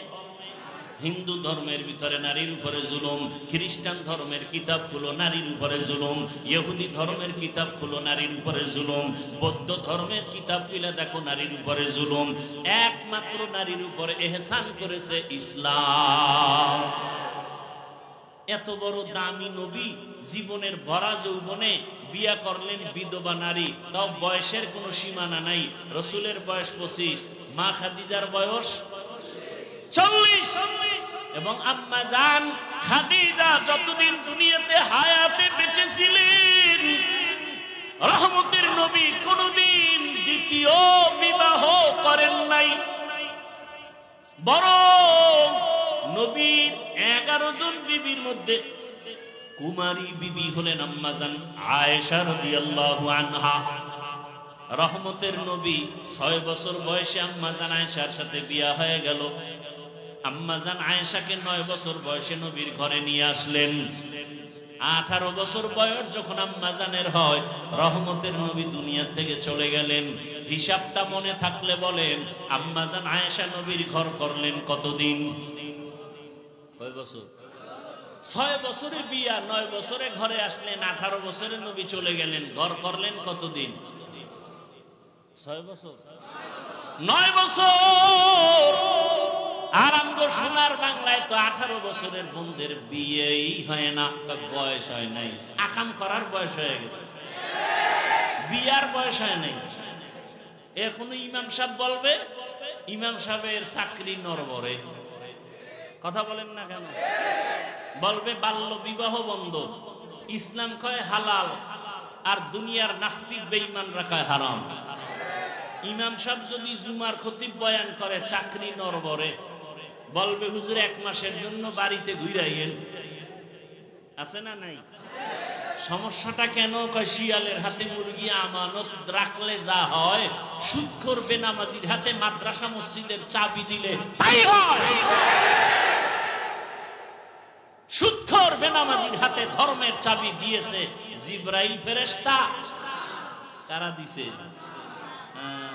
S1: হিন্দু ধর্মের ভিতরে নারীর উপরে জুলুম, খ্রিস্টান ধর্মের কিতাবগুলো নারীর উপরে জুলুম, ইহুদি ধর্মের কিতাবগুলো নারীর উপরে জুলুম, বৌদ্ধ ধর্মের কিতাবগুলো দেখো নারীর উপরে জুলুম। একমাত্র নারীর উপরে এহসান করেছে ইসলাম। এত বড় দামি নবী জীবনের ভরা যৌবনে বিয়া করলেন বিধবা নারী, তাও বয়সের কোনো সীমানা নাই। রসুলের বয়স 25, মা খাদিজার বয়স 40, এবং আম্মা জান খাদিজা যতদিন দুনিয়াতে হায়াতে বেঁচে ছিলেন, রহমতের নবী কোনদিন দ্বিতীয় বিবাহ করেন নাই। বরং নবীর 11 জন বিবির মধ্যে কুমারী বিবি হলেন আম্মা জান আয়েশা রাদিয়াল্লাহু আনহা। রহমতের নবী 6 বছর বয়সে আম্মা জান আয়েশার সাথে বিয়া হয়ে গেল। আম্মা জান আয়েশাকে 9 বছর বয়সে নবীর ঘরে নিয়ে আসলেন। 18 বছর বয়স যখন আম্মা জানের হয়, রহমতের নবী দুনিয়া থেকে চলে গেলেন। হিসাবটা মনে থাকলে বলেন, আম্মা জান আয়েশা নবীর ঘর করলেন কতদিন? কয় বছর? 6 বছরে বিয়া, 9 বছরে ঘরে আসলেন, 18 বছরে নবী চলে গেলেন। ঘর করলেন কতদিন? 6 বছর, 9 বছর। আর আমগো সোনার বাংলায় তো 18 বছরের বোনদের বিয়েই হয় না, বয়স হয় নাই। আকাম করার বয়স হয়ে গেছে, বিয়ার বয়স হয় নাই। এখনো ইমাম সাহেব বলবে, ইমাম সাহেবের চাকরি নরবরে। কথা বলেন না কেন? বলবে বাল্য বিবাহ বন্ধ। ইসলাম কয় হালাল, আর দুনিয়ার নাস্তিক বেঈমানরা কয় হারাম। ইমাম সাহেব যদি জুমার খতিব বয়ান করে, চাকরি নরবরে। বলবে হুজুর 1 মাসের জন্য বাড়িতে ঘুরাইয়েন। আছে না নাই? সমস্যাটা কেন? কয় শিয়ালের হাতে মুরগি আমানত রাখলে যা হয়, সুদখোর বেনামাজির হাতে মাদ্রাসা মসজিদের চাবি দিলে তাই হয়। সুদখোর বেনামাজির হাতে ধর্মের চাবি দিয়েছে জিবরাইল ফেরেশতা। কারা দিছে?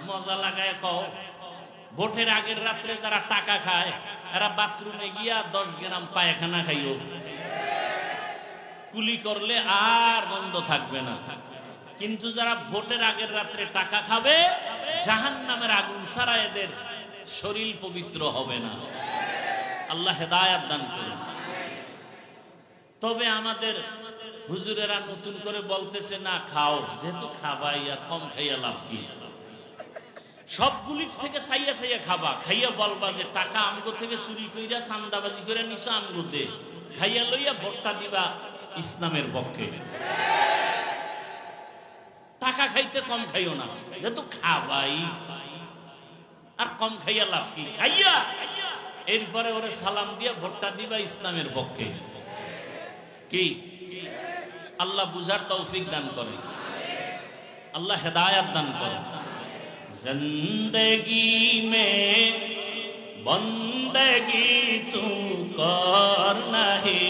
S1: মজা লাগায় কও, ভোটের আগের রাত্রে যারা টাকা খায়, এরা বাথরুমে গিয়া 10 গ্রাম পায়খানা খাইও, কুলি করলে আর বন্ধ থাকবে না। কিন্তু যারা ভোটের আগের রাত্রে টাকা খাবে, জাহান্নামের আগুন ছাড়া এদের শরীর পবিত্র হবে না। আল্লাহ হেদায়েত দান করুন। তবে আমাদের হুজুরেরা নতুন করে বলতেছে না খাও, যেহেতু খাবাই, আর কম খাইয়া লাভ কি? সবগুলির থেকে চাইয়া চাইয়া খাবা, খাইয়া বলবা যে টাকা আমগো থেকে চুরি কইরা চান্দাবাজি করে নিছো, আমগো দে। খাইয়া লইয়া ভোটটা দিবা ইসলামের পক্ষে। টাকা খাইতে কম খাইও না, যেহেতু খাবাই, আর কম খাইয়া লাভ কি? খাইয়া এরপরে ওরে সালাম দিয়া ভোটটা দিবা ইসলামের পক্ষে। কি আল্লাহ বুঝার তৌফিক দান করে, আল্লাহ হেদায়াত দান করে। জিন্দেগি মে বন্দেগি তু কর নাহি,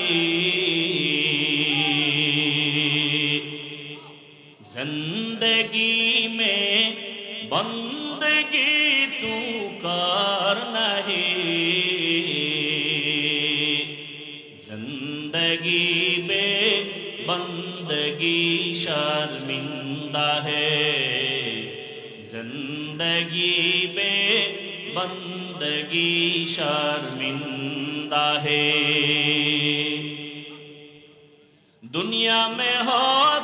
S1: जिंदगी में बंदगी तू कर नहीं, जिंदगी में बंदगी शर्मिंदा है, जिंदगी में बंदगी शर्मिंदा है। दुनिया में हो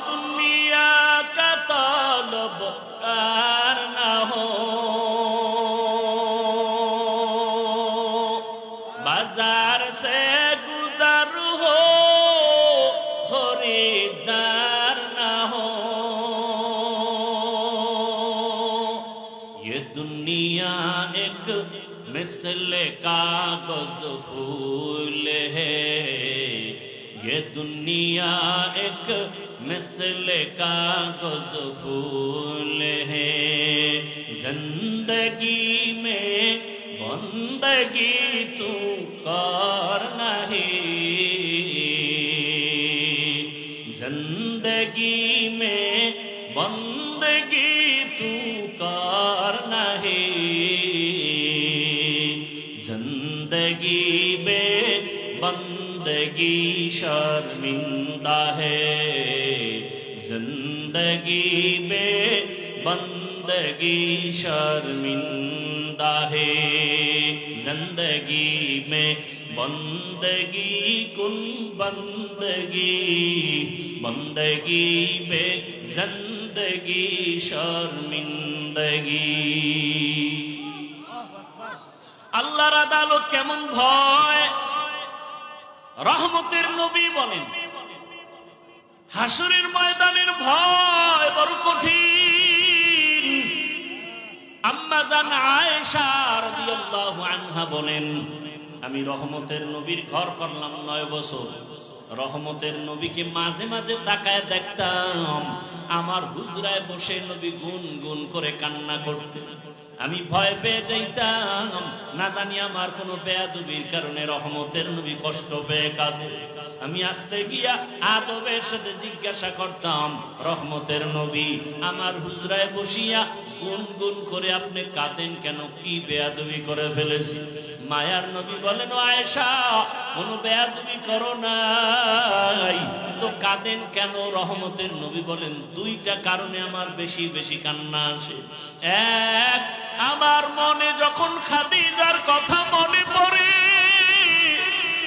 S1: दुनिया का तलबगार न हो, बाजार से गुजर हो खरीदार न हो। ये दुनिया एक मिसल कागज फूल है, ये दुनिया एक मिसल कागज फूल है, जिंदगी में बंदगी तू कर नहीं, जिंदगी में बंदगी तू कर नहीं, जिंदगी में बंदगी शर्मिंदा है, जिंदगी में बंदगी शर्मिंदा है, जिंदगी में बंदगी कुन बंदगी, बंदगी में जिंदगी शर्मिंदगी। আল্লাহর আদালত কেমন ভয়, রহমতের নবী বলেন হাসরের ময়দানের ভয় বড় কঠিন। আম্মা জান আয়েশা রাদিয়াল্লাহু আনহা বলেন, আমি রহমতের নবীর ঘর করলাম 9 বছর। রহমতের নবীকে মাঝে মাঝে তাকায় দেখতাম, আমার হুজরায় বসে নবী গুন গুন করে কান্না করতেন। আমি ভয় পেয়ে যাইতাম, না জানি আমার কোনো বেয়াদবির কারণে রহমতের নবী কষ্ট পেয়ে কাঁদে। আমি আসতে গিয়া আদবের সাথে জিজ্ঞাসা করতাম, রহমতের নবী আমার হুজরায় বসিয়া গুনগুন করে আপনি কাঁদেন কেন? কি বেয়াদবি করে ফেলেছি? মায়ার নবী বলেন, ও আয়েশা, কোনো বেয়াদবি করো নাই তো কাঁদেন কেন? রহমতের নবী বলেন, 2টা কারণে আমার বেশি বেশি কান্না আসে। এক, আমার মনে যখন খাদিজার কথা মনে পড়ে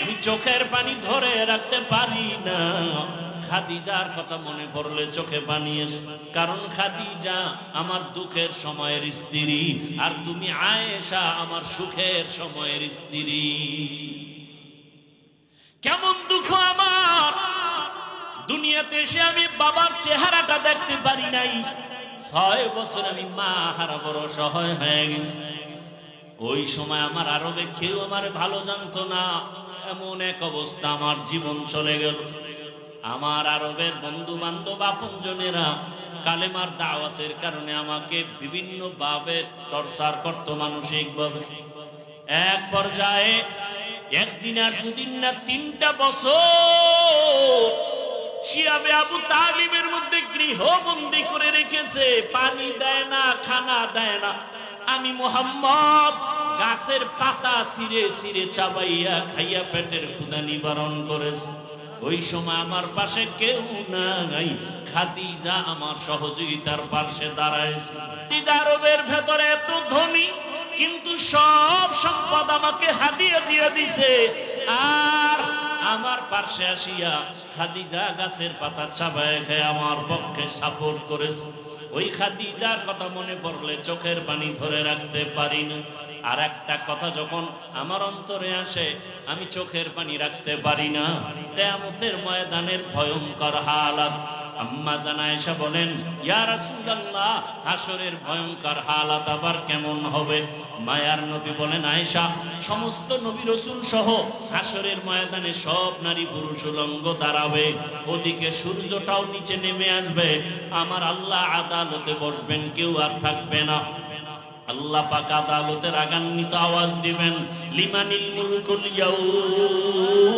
S1: আমি চোখের পানি ধরে রাখতে পারি না। খাদিজার কথা মনে পড়লে চোখে পানি আসে, কারণ খাদিজা আমার দুঃখের সময়ের স্ত্রী, আর তুমি আয়েশা আমার সুখের সময়ের স্ত্রী। কেমন দুঃখ আমার, দুনিয়াতে এসে আমি বাবার চেহারাটা দেখতে পারি নাই। 6 বছর আমি মা হারা বড় অসহায় হয়ে গেছি। ওই সময় আমার আরবে কেউ আমার ভালো জানতো না, এমন এক অবস্থা আমার জীবন চলে গেল। আমার আরবের বন্ধু বান্ধব আপনজনেরা কালেমার দাওয়াতের কারণে আমাকে বিভিন্ন ভাবে টর্চার করতো মানসিকভাবে। এক পর্যায়ে একদিন আর দুদিন না 3টা বছর শিয়াবে আবু তালিবের মধ্যে গৃহবন্দী করে রেখেছে, পানি দেয় না, খানা দেয় না। আমি মুহাম্মদ গাছের পাতা ছিঁড়ে ছিঁড়ে চাবাইয়া খাইয়া পেটের ক্ষুধা নিবারণ করেছে। ওই সময় আমার পাশে কেউ নাই, খাদিজা আমার সহযোগিতার পাশে দাঁড়াইছে। খাদিজা আরবের ভেতরে এত ধনী, কিন্তু সব সম্পদ আমাকে হাদিয়া দিয়ে দিছে, আর আমার পাশে আসিয়া খাদিজা গাছের পাতা চাবায় খেয়ে আমার পক্ষে সাপোর্ট করেছে। ওই খাদিজার কথা মনে পড়লে চোখের পানি ধরে রাখতে পারি না। আর একটা কথা যখন আমার অন্তরে আসে, আমি চোখের পানি রাখতে পারি না। কিয়ামতের ময়দানের ভয়ঙ্কর হালাত। আম্মা জান আয়েশা বলেন, ইয়া রাসূলুল্লাহ, হাসরের ভয়ঙ্কর হালাত আবার কেমন হবে? মায়ার নবী বলেন, আয়েশা, সমস্ত নবী রাসূল সহ হাসরের ময়দানে সব নারী পুরুষ উলঙ্গ দাঁড়াবে। ওদিকে সূর্যটাও নিচে নেমে আসবে। আমার আল্লাহ আদালতে বসবেন, কেউ আর থাকবে না। আল্লাহ পাক আদালতে রাগান্বিত আওয়াজ দিবেন, লিমানিল মুলকুল ইয়াউম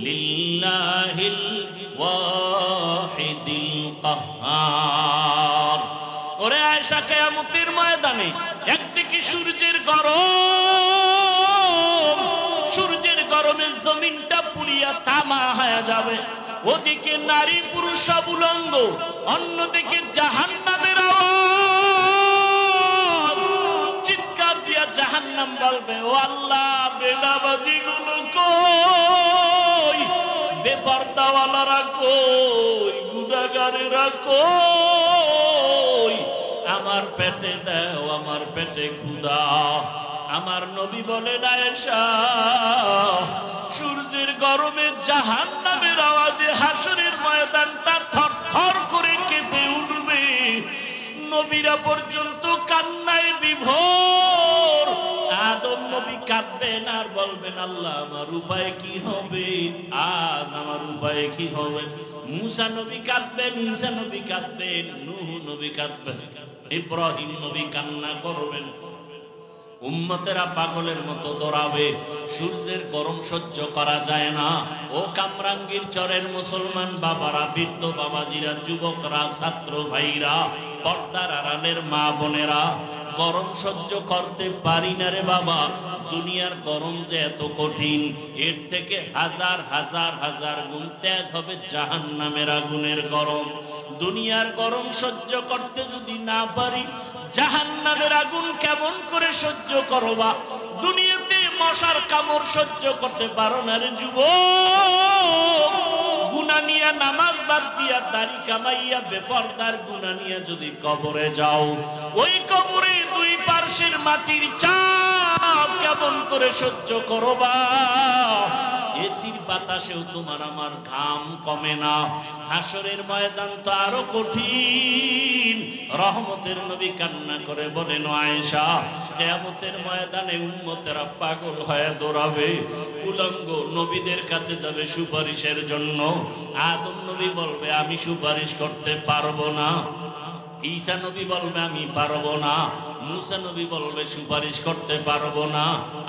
S1: লিল্লাহিল ওয়াহিদিল কাহ্হার। ওরে আয়েশা, কিয়ামতের ময়দানে একদিকে সূর্যের গরম, সূর্যের গরমে জমিনটা পুড়িয়া তামা হয়ে যাবে। ওদিকে নারী পুরুষ সব উলঙ্গ, অন্যদিকে জাহান্নামের আওয়াজ। চিৎকার দিয়া জাহান্নাম বলবে, ও আল্লাহ, বেনামাজি গুলো কই, বেপরদাওয়ালারা কই, গুনাহগারেরা কই, আমার পেটে দাও, আমার পেটে ক্ষুধা। আমার নবী বলেন, আয়েশা, সূর্যের গরমে জাহান্নামের আওয়াজে হাসরের ময়দানটা থরথর করে কেঁপে উঠবে। নবীরা পর্যন্ত কান্নায় বিভোর। আদম নবী কাঁদবেন আর বলবেন, আল্লাহ, আমার উপায় কি হবে? আজ আমার উপায় কি হবে? মুসা নবী কাঁদবেন, ঈসা নবী কাঁদবেন, নূহ নবী কাঁদবেন, ইব্রাহিম নবী কান্না করবেন। উম্মতেরা পাগলের মতো দৌড়াবে। সূর্যের গরম সহ্য করা যায় না। ও কামরাঙ্গীর চরের মুসলমান বাবারা, বৃদ্ধ বাবাজিরা, যুবকরা, ছাত্র ভাইরা, পর্দার আড়ালের মা বোনেরা, গরম সহ্য করতে পারি না রে বাবা। দুনিয়ার গরম যে এত কঠিন, এর থেকে হাজার হাজার হাজার গুণ তেজ হবে জাহান্নামের আগুনের গরম। দুনিয়ার গরম সহ্য করতে যদি না পারি, জাহান্নামের আগুন কেমন করে সহ্য করবা? দুনিয়াতে মশার কামড় সহ্য করতে পারো না রে যুবক। গুনাহ নিয়া, নামাজ বাদ দিয়া, দাড়ি কামাইয়া, বেপরদার গুনাহ নিয়া যদি কবরে যাও, ওই কবরে দুই পার্শ্বের মাটির চাপ কেমন করে সহ্য করবা? এসির বাতাসেও তোমার আমার ঘাম কমে না। হাসরের ময়দান তো আরো কঠিন। রহমতের নবী কান্না করে বলেন, আয়েশা, কিয়ামতের ময়দানে উম্মতেরা পাগল হয়ে দৌড়াবে। উলঙ্গ নবীদের কাছে যাবে সুপারিশের জন্য। আদম নবী বলবে, আমি সুপারিশ করতে পারবো না। ঈসা নবী বলবে, আমি পারবো না। মুসা নবী বলবে, সুপারিশ করতে পারবো না।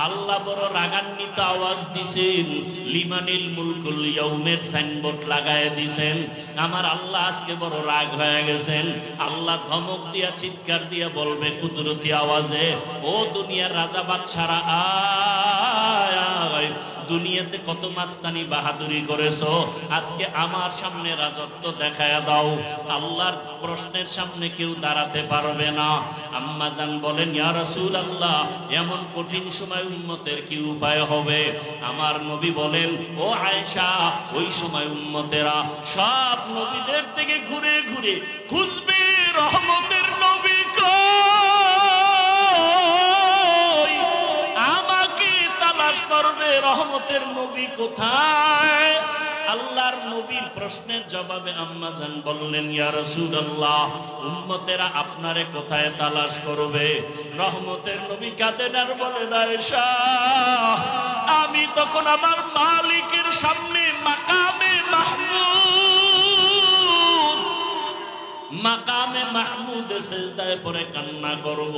S1: আল্লাহ বড় রাগান্বিত আওয়াজ দিছেন, লিমানিল মুলকুল ইয়াউমের সাইনবোর্ড লাগায় দিছেন। আমার আল্লাহ আজকে বড় রাগ হয়ে গেছেন। আল্লাহ ধমক দিয়া, চিৎকার দিয়া বলবে কুদরতি আওয়াজে, ও দুনিয়ার রাজা বাদশারা, আয়, দুনিয়াতে কত মাস্তানি বাহাদুরি করেছো, আজকে আমার সামনে রাজত্ব দেখায়া দাও। আল্লাহর প্রশ্নের সামনে কেউ দাঁড়াতে পারবে না। আম্মা জান বলেন, ইয়া রাসূলুল্লাহ, এমন কঠিন সময় উম্মতের কি উপায় হবে? আমার নবী বলেন, ও আয়েশা, ওই সময় উম্মতেরা সব নবীদের থেকে ঘুরে ঘুরে খুঁজবে রহমতের নবী কই, আমাকে তালাশ করবে, রহমতের নবী কোথায়? আল্লাহর নবীর প্রশ্নের জবাবে আম্মা জান বললেন, ইয়া রাসূলুল্লাহ, উম্মতেরা আপনারে কোথায় তালাশ করবে? রহমতের নবী কাঁদেন আর বলেন, আয়েশা, আমি তখন আমার মালিকের সামনে মাকামে মাহমুদ সেজদায় পড়ে কান্না করব।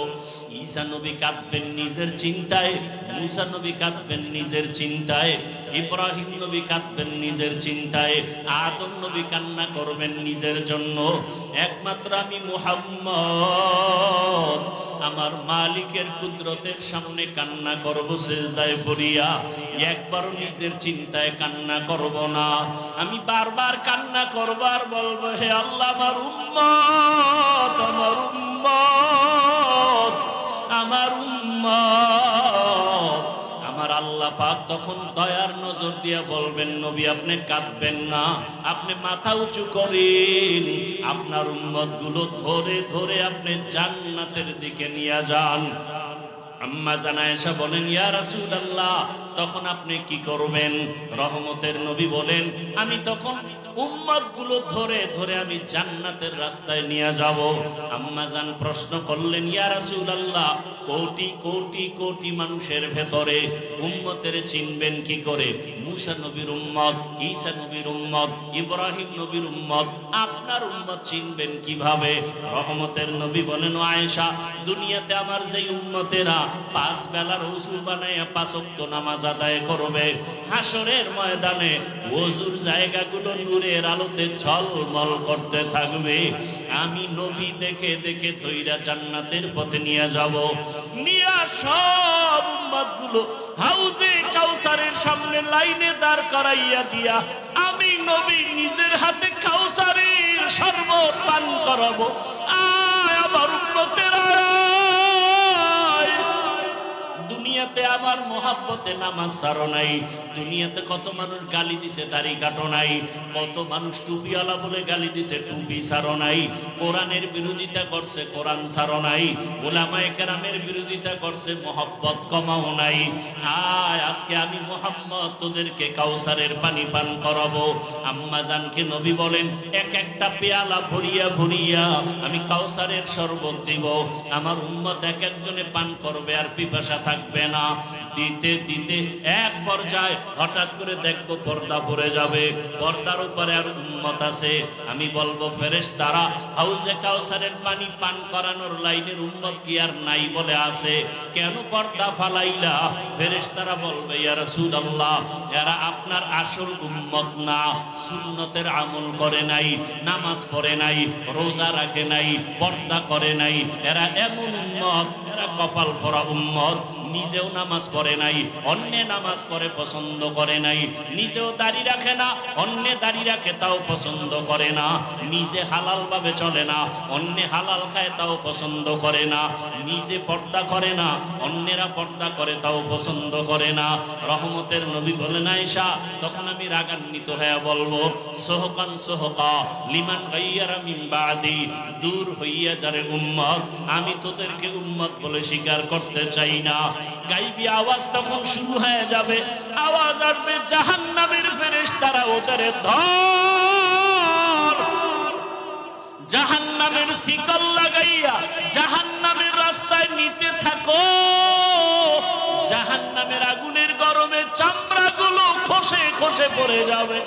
S1: ঈসা নবী কাঁদবেন নিজের চিন্তায়, মুসা নবী কাঁদবেন নিজের চিন্তায়, ইব্রাহিম নবী কাঁদবেন নিজের চিন্তায়, আদম নবী কান্না করবেন নিজের জন্য। একমাত্র আমি মুহাম্মদ আমার মালিকের কুদরতের সামনে কান্না করব সেজদায় পড়িয়া, একবার নিজের চিন্তায় কান্না করব না। আমি বারবার কান্না করব আর বলবো, হে আল্লাহ, আমার উম্মত, আমার উম্মত, আমার উম্মত। আমার আল্লাহ পাক তখন দয়ার নজর দিয়া বলবেন, নবী, আপনি কাঁদবেন না, আপনি মাথা উঁচু করেন, আপনার উম্মত গুলো ধরে ধরে আপনি জান্নাতের দিকে নিয়ে যান। আম্মা জান আয়েশা বলেন, ইয়া রাসূলুল্লাহ, তখন আপনি কি করবেন? রহমতের নবী বলেন, আমি তখন উম্মতগুলো ধরে ধরে আমি জান্নাতের রাস্তায় নিয়ে যাব। আম্মা জান প্রশ্ন করলেন, ইয়া রাসূলুল্লাহ, কোটি কোটি কোটি মানুষের ভেতরে উম্মতের চিনবেন কি করে? মুসা নবীর উম্মত, ঈসা নবীর উম্মত, ইব্রাহিম নবীর উম্মত, আপনার উম্মত চিনবেন কিভাবে? রহমতের নবী বলেন, ও আয়েশা, দুনিয়াতে আমার যেই উম্মতেরা 5 বেলার ওযু বানায়া 5 ওয়াক্ত নামাজ আদায় করবে, হাসরের ময়দানে ওযুর জায়গাগুলো নূরের আলোতে ঝলমল করতে থাকবে। আমি নবী দেখে দেখে তৈরা জান্নাতের পথে নিয়ে যাব। নিয়া সব উম্মতগুলো হাউজে কাউসারের সামনে লাইনে দাঁড় করাইয়া দিয়া আমি নবী নিজের হাতে কাউসারের শরবত পান করাবো। আয় আমার উম্মতেরা, দুনিয়াতে আমার মোহাব্বতে নামাজ ছাড়ো নাই। দুনিয়াতে কত মানুষ গালি দিছে দাড়ি কাটো নাই, কত মানুষ টুপিওয়ালা বলে গালি দিছে টুপি ছাড়ো নাই, কোরআনের বিরোধিতা করছে কোরআন ছাড়ো নাই, উলামায়ে কেরামের বিরোধিতা করছে মোহাব্বত কমাও নাই। আয় আজকে আমি মুহাম্মদ তোদেরকে কাউসারের পানি পান করাবো। আম্মা জানকে নবী বলেন, এক একটা পেয়ালা ভরিয়া ভরিয়া আমি কাউসারের শরবত দিব। আমার উম্মত এক একজনে পান করবে আর পিপাসা থাকবে না। দিতে দিতে এক পর্যায়ে হঠাৎ করে দেখবো পর্দা পড়ে যাবে, পর্দার উপরে আর উম্মত আছে। আমি বলবো, ফেরেশতারা, হাউজে কাউসারের পানি পান করানোর লাইনের উম্মত কি আর নাই বলে আছে? কেন পর্দা ফালাইলা? ফেরেশতারা বলবে, ইয়া রাসূলুল্লাহ, এরা আপনার আসল উম্মত না, সুন্নতের আমল করে নাই, নামাজ পড়ে নাই, রোজা রাখে নাই, পর্দা করে নাই। এরা এমন উম্মত, এরা কপাল পরা উম্মত, নিজেও নামাজ পড়ে নাই, অন্য নামাজ পড়ে পছন্দ করে নাই, নিজেও দাড়ি রাখে না, অন্য দাড়ি রাখে তাও পছন্দ করে না, নিজে হালাল ভাবে চলে না, অন্য হালাল খায় তাও পছন্দ করে না, নিজে পর্দা করে না, অন্যেরা পর্দা করে তাও পছন্দ করে না। রহমতের নবী বলেন, আয়েশা, তখন আমি রাগান্বিত হয়ে বলবো, সোহকান সোহকা লিমান গাইয়ারা মিন বাদি, দূর হইয়া যারে উম্মত, আমি তোদেরকে উম্মত বলে স্বীকার করতে চাই না। গাইবি আওয়াজ তখন শুরু হয়ে যাবে, আওয়াজ আসবে, জাহান্নামের ফেরেশতারা ওজারে ধর, জাহান্নামের শিকল লাগাইয়া জাহান্নামের রাস্তায় নিতে থাকো। জাহান্নামের আগুনের গরমে চামড়াগুলো খসে খসে পড়ে যাবে।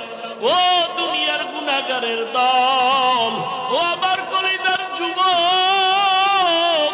S1: ও দুনিয়ার গুনাহগারের দল, ও আমার কলিজার যুবক,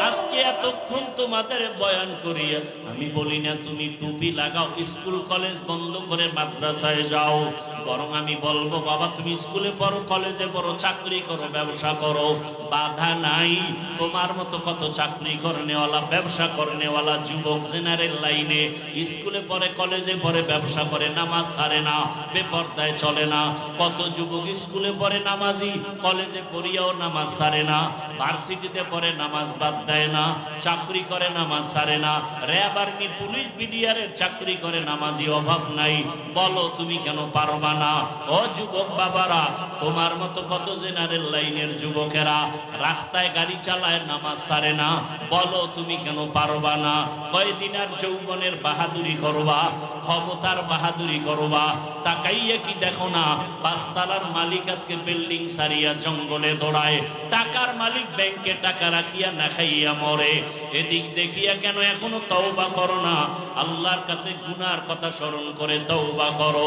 S1: আজকে এতক্ষণ তোমাদের বয়ান করিয়া আমি বলি না তুমি টুপি লাগাও, স্কুল কলেজ বন্ধ করে মাদ্রাসায় যাও, বরং আমি বলবো, বাবা তুমি স্কুলে পড়ো, কলেজে পড়ো, চাকরি করো, ব্যবসা করো, বাধা নাই। তোমার মতো কত চাকরি করনেওয়ালা, ব্যবসা করনেওয়ালা যুবক জেনারেল লাইনে স্কুলে পড়ে, কলেজে পড়ে, ব্যবসা করে, নামাজ ছাড়ে না, বেপরদায় চলে না। কত যুবক স্কুলে পড়ে নামাজি, কলেজে পড়িয়াও নামাজ ছাড়ে না, ভার্সিটিতে পড়ে নামাজ বাদ দেয় না, চাকরি করে নামাজ ছাড়ে না, র্যাব আর্মি পুলিশ বিডিআরের চাকরি করে, নামাজি অভাব নাই। বলো তুমি কেন পারবা না? ও যুবক বাবারা, তোমার মতো কত জেনারেল লাইনের যুবকেরা রাস্তায় গাড়ি চালায়, নামাজ ছাড়ে না, বলো তুমি কেন পারবা না? কয়দিন আর যৌবনের বাহাদুরি করবা, ক্ষমতার বাহাদুরি করবা? তাকাইয়া কি দেখো না, 5 তলার মালিক আজকে বিল্ডিং সারিয়া জঙ্গলে দৌড়ায়, টাকার মালিক ব্যাংকে টাকা রাখিয়া না খাইয়া মরে। এদিক দেখিয়া কেন এখনো তওবা করো না? আল্লাহর কাছে গুনার কথা স্মরণ করে তওবা করো।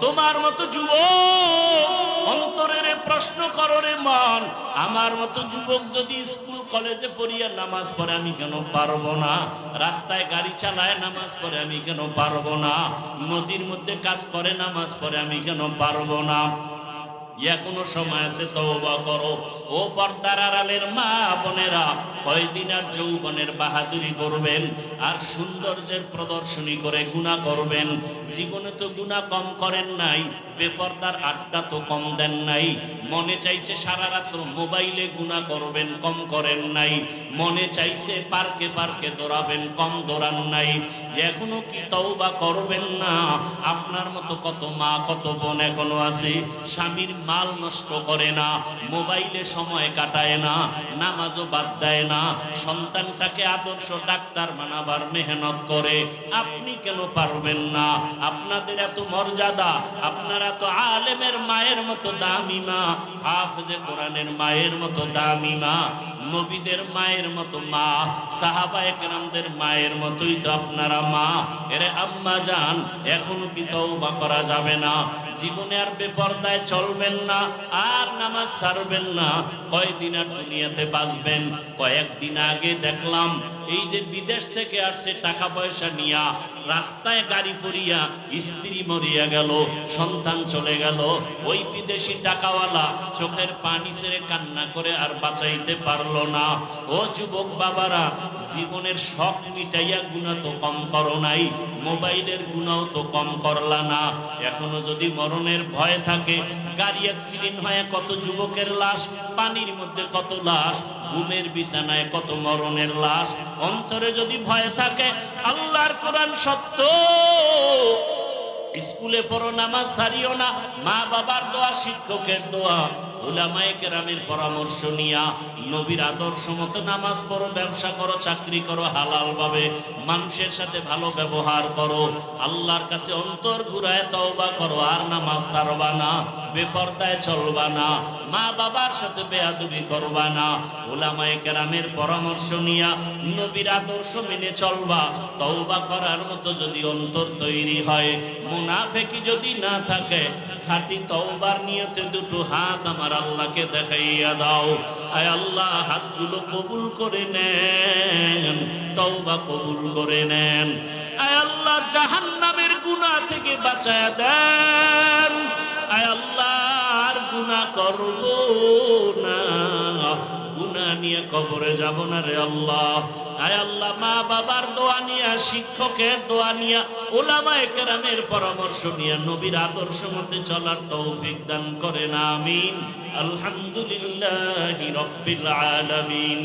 S1: তোমার মতো যুবক অন্তরের প্রশ্ন করো রে মন, আমার মতো যুবক যদি স্কুল কলেজে পড়িয়া নামাজ পড়ে আমি কেন পারবো না? রাস্তায় গাড়ি চালায় নামাজ পড়ে আমি কেন পারবো না? নদীর মধ্যে কাজ করে নামাজ পড়ে আমি কেন পারবো না? এখনো সময় আছে, তওবা করো। ও পর্দার আড়ালের মা বোনেরা, কয়দিন আর যৌবনের বাহাদুরি করবেন আর সৌন্দর্যের প্রদর্শনী করে গুনাহ করবেন? জীবনে তো গুনাহ কম করেন নাই, বেপর্দার আড্ডা তো কম দেন নাই, মনে চাইছে সারা রাত্র মোবাইলে গুনাহ করবেন, কম করেন নাই, মনে চাইছে পার্কে পার্কে দৌড়াবেন, কম দৌড়ান নাই। এখনো কি তওবা করবেন না? আপনার মতো কত মা কত বোন এখনো আছে স্বামীর মাল নষ্ট করে না, মোবাইলে সময় কাটায় না, নামাজও বাদ দেয় না, সন্তানটাকে আদর্শ ডাক্তার বানাবার মেহনত করে। আপনি কেন পারবেন না? আপনাদের এত মর্যাদা, আপনারা তো আলেমের মায়ের মতো দামি মা, হাফেজে কোরআনের মায়ের মতো দামি মা, নবীদের মায়ের মতো মা, সাহাবায়ে কেরামদের মায়ের মতোই তো আপনারা মা। এরে আম্মা জান, এখনো কি তওবা করা যাবে না? জীবনে আর বেপরদায় চলবেন না, আর নামাজ ছাড়বেন না। কয়দিন আর দুনিয়াতে বাঁচবেন? কয়েকদিন আগে দেখলাম এই যে বিদেশ থেকে আসছে টাকা পয়সা নিয়া, রাস্তায় গাড়ি পড়িয়া স্ত্রী মরিয়া গেল, সন্তান চলে গেল। ওই বিদেশি টাকাওয়ালা চোখের পানি ছেড়ে কান্না করে আর বাঁচাইতে পারলো না। ও যুবক বাবারা, জীবনের শখ মিটাইয়া গুনাহ তো কম করো নাই, মোবাইলের গুনাহ তো কম করলা না। এখনো যদি মরণের ভয় থাকে, গাড়ি অ্যাক্সিডেন্ট হয়ে কত যুবকের লাশ, পানির মধ্যে কত লাশ, ঘুমের বিছানায় কত মরণের লাশ। অন্তরে যদি ভয় থাকে, আল্লাহর কোরআন সত্য, স্কুলে পড়ো, নামাজ ছাড়িও না, মা বাবার দোয়া, শিক্ষকের দোয়া, উলামায়ে কেরামের পরামর্শ নিয়া নবীর আদর্শ মতো নামাজ পড়ো, ব্যবসা করো, চাকরি করো, হালাল ভাবে মানুষের সাথে ভালো ব্যবহার করো, আল্লাহর কাছে অন্তর ঘুরায় তওবা করো, আর নামাজ ছাড়বা না, বেপরদায় চলবা না, মা বাবার সাথে বেয়াদবি করবা না, উলামায়ে কেরামের পরামর্শ নিয়া নবীর আদর্শ মেনে চলবা। তওবা করার মতো যদি অন্তর তৈরি হয়, মুনাফিকি যদি না থাকে, খাঁটি তওবার নিয়তে দুটো হাত আমার আল্লাহকে দেখাইয়া দাও। আয় আল্লাহ, হাতগুলো কবুল করে নেন, তওবা কবুল করে নেন। আয় আল্লাহ, জাহান্নামের গুনাহ থেকে বাঁচায়া দেন। আয় আল্লাহ, আর গুনাহ করব না, গুনাহ নিয়ে কবরে যাব না রে আল্লাহ। আয় আল্লাহ, মা বাবার দোয়া নিয়া, শিক্ষকের দোয়া নিয়া, উলামায়ে কেরামের পরামর্শ নিয়া নবীর আদর্শ মতে চলার তৌফিক দান করেন, আমিন। আলহামদুলিল্লাহি রাব্বিল আলামিন।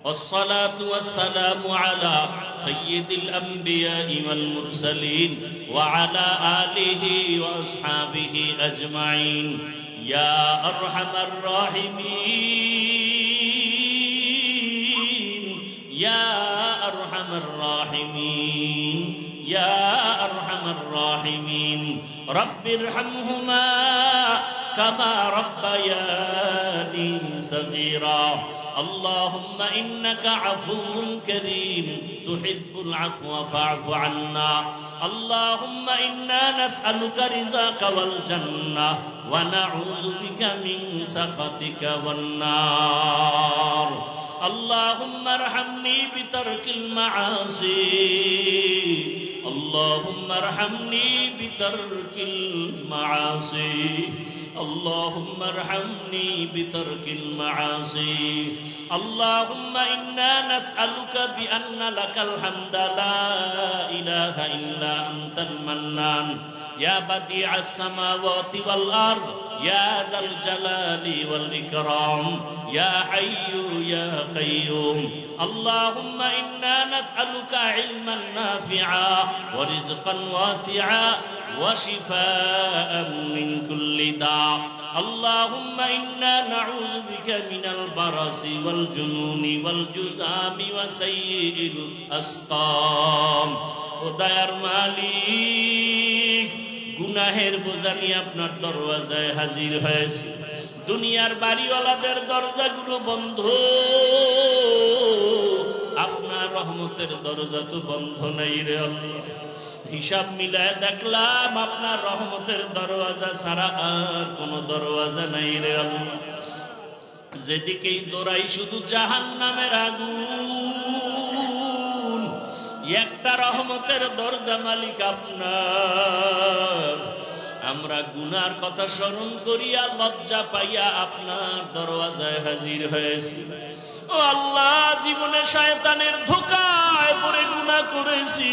S1: والصلاة والسلام على سيد الأنبياء والمرسلين وعلى آله وأصحابه أجمعين يا أرحم الراحمين يا أرحم الراحمين يا أرحم الراحمين رب ارحمهما كما ربياني صغيرا اللهم إنك عفو كريم تحب العفو فاعف عنا اللهم إنا نسألك رضاك والجنة ونعوذ بك من سخطك والنار اللهم ارحمني بترك المعاصي اللهم ارحمني بترك المعاصي اللهم ارحمني بترك المعاصي اللهم إنا نسألك بأن لك الحمد لا إله إلا أنت المنان يا بديع السماوات والأرض يا ذا الجلال والإكرام يا حي يا قيوم اللهم إنا نسألك علما نافعا ورزقا واسعا وشفاء من كل داء اللهم إنا نعوذ بك من البرص والجنون والجذام وسيء الأسقام ودير مالك গুনাহের বোঝা নিয়ে আপনার দরওয়াজায় হাজির হয়েছে। দুনিয়ার বাড়িওয়ালাদের দরজাগুলো বন্ধ, আপনার রহমতের দরজা তো বন্ধ নাই রে আল্লাহ। হিসাব মিলায় দেখলাম আপনার রহমতের দরওয়াজা ছাড়া আর কোন দরওয়াজা নাই রে আল্লাহ। যেদিকেই দৌড়াই শুধু জাহান্নামের আগুন। একটা রহমতের দরজা মালিক আপনার। আমরা গুনার কথা স্মরণ করিয়া লজ্জা পাইয়া আপনার দরওয়াজায় হাজির হয়েছি। ও আল্লাহ, জীবনে শয়তানের ধোঁকায় পড়ে গুনাহ করেছি।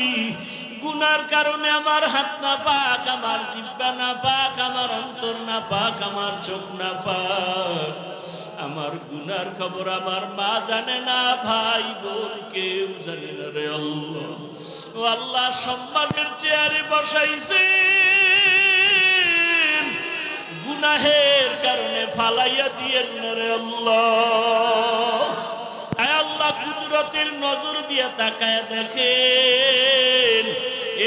S1: গুনার কারণে আমার হাত না পাক, আমার জিহ্বা না পাক, আমার অন্তর না পাক, আমার চোখ না পাক। আমার গুনার খবর আমার মা জানে না, ভাই বোন কেউ জানে না রে আল্লাহ। ও আল্লাহ, সম্মানের চেয়ারে বসাইছে, গুনাহের কারণে ফালাইয়া দিয়েন না রে আল্লাহ। আয় আল্লাহ, কুদরতের নজর দিয়ে তাকায় দেখেন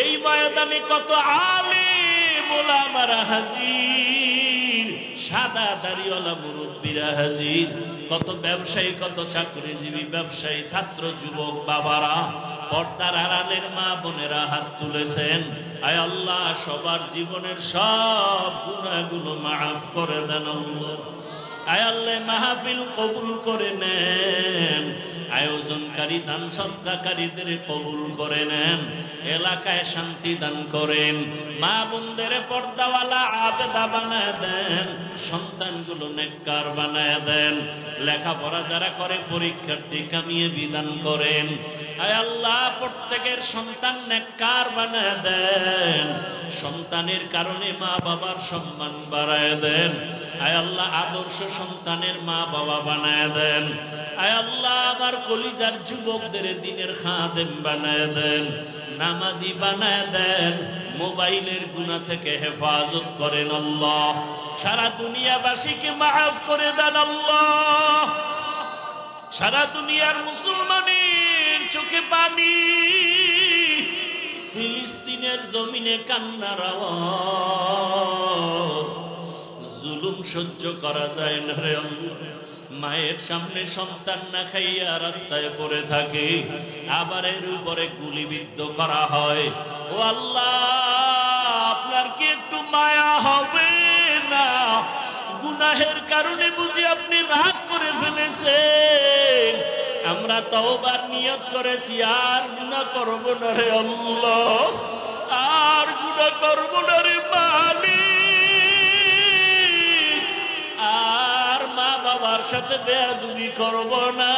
S1: এই ময়দানে কত আলেম ওলামারা হাজির, সাদা দাড়িওয়ালা মুরব্বীরা হাজির, কত ব্যবসায়ী, কত চাকরিজীবী ব্যবসায়ী, ছাত্র যুবক বাবারা, পর্দার আড়ালের মা বোনেরা হাত তুলেছেন। আয় আল্লাহ, সবার জীবনের সব গুনাহগুলো মাফ করে দেন আল্লাহ। আয় আল্লাহ, মাহফিল কবুল করে নেন, আয়োজনকারী দান সদকাকারীদের কবুল করে নেন, এলাকায় শান্তি দান করেন, মা বোনদের পর্দাওয়ালা আবেদা বানায় দেন, সন্তানগুলো নেককার বানায় দেন, লেখাপড়া যারা করে পরীক্ষার্থী কামিয়ে বিধান করেন। আয় আল্লাহ, প্রত্যেকের সন্তান নেককার বানায় দেন, সন্তানের কারণে মা বাবার সম্মান বাড়ায় দেন। আয় আল্লাহ, আদর্শ সন্তানের মা বাবা বানায় দেন। আয় আল্লাহ, আমার কলিজার যুবকদের দিনের খাদেম বানায় দেন, নামাজি বানায় দেন, মোবাইলের গুনাহ থেকে হেফাজত করেন আল্লাহ। সারা দুনিয়াবাসীকে মাফ করে দেন আল্লাহ। সারা দুনিয়ার মুসলমানের চোখে পানি, ফিলিস্তিনের জমিনে কান্নার আওয়াজ, জুলুম সহ্য করা যায় না রে আল্লাহ। মায়ের সামনে সন্তান না খাইয়া রাস্তায় পড়ে থাকে, আবার এর উপরে গুলিবিদ্ধ করা হয়। ও আল্লাহ, আপনার কি একটু মায়া হবে না? গুনাহের কারণে বুঝি আপনি রাগ করে ফেলেছেন। আমরা তওবার নিয়ত করেছি, আর গুনাহ করব না রে আল্লাহ, আর গুনাহ করব না রে মালিক, আর মা বাবার সাথে বেয়াদবি করব না,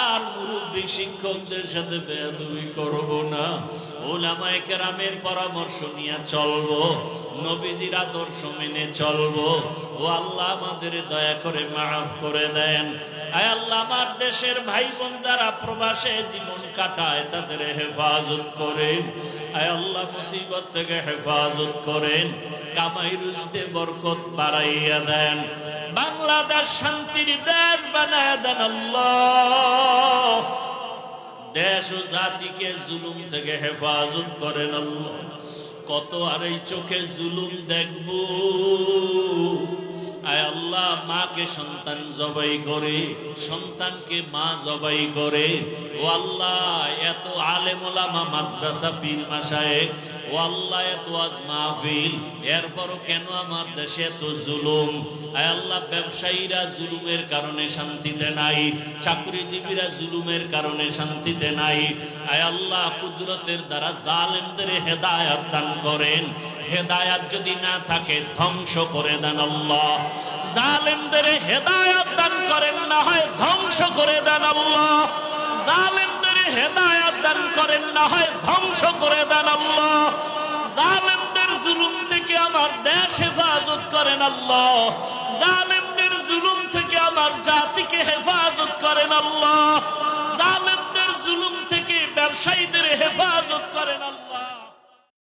S1: আর মুরব্বী শিক্ষকদের সাথে বেয়াদবি করব না, উলামায়ে কেরামের পরামর্শ নিয়ে চলবো, নবীজির আদর্শ মেনে চলবো। ও আল্লাহ, আমাদের দয়া করে মাফ করে দেন। আয় আল্লাহ, আমার দেশের ভাই বোন যারা প্রবাসে জীবন কাটায় তাদের হেফাজত করেন। আয় আল্লাহ, মুসিবত থেকে হেফাজত করেন, কামাই রুজতে বরকত বাড়াইয়া দেন, বাংলাদেশ শান্তির দেশ বানায় দেন আল্লাহ। দেশ ও জাতিকে জুলুম থেকে হেফাজত করেন আল্লাহ। কত আর এই চোখে জুলুম দেখব। আয় আল্লাহ, মাকে সন্তান জবাই করে, সন্তানকে মা জবাই করে। ও আল্লাহ, এত আলেম ওলামা, মাদ্রাসা, পীর মাশায়েখ, ও আল্লাহ, এত আজ মাহফিল, এরপরও কেন আমার দেশে এত জুলুম? আয় আল্লাহ, ব্যবসায়ীরা জুলুমের কারণে শান্তিতে নাই, চাকরিজীবীরা জুলুমের কারণে শান্তিতে নাই। আয় আল্লাহ, কুদরতের দ্বারা জালেমদের হেদায়াত দান করেন। হেদায়াত যদি না থাকে ধ্বংস করে দেন আল্লাহ। জালেমদের হেদায়াত দান করেন, না হয় ধ্বংস করে দেন আল্লাহ। জালেমদের হেদায়াত দান করেন, না হয় ধ্বংস করে দেন আল্লাহ। জালেমদের জুলুম থেকে আমার দেশ হেফাজত করেন আল্লাহ। জালেমদের জুলুম থেকে আমার জাতিকে হেফাজত করেন আল্লাহ। জালেমদের জুলুম থেকে ব্যবসায়ীদের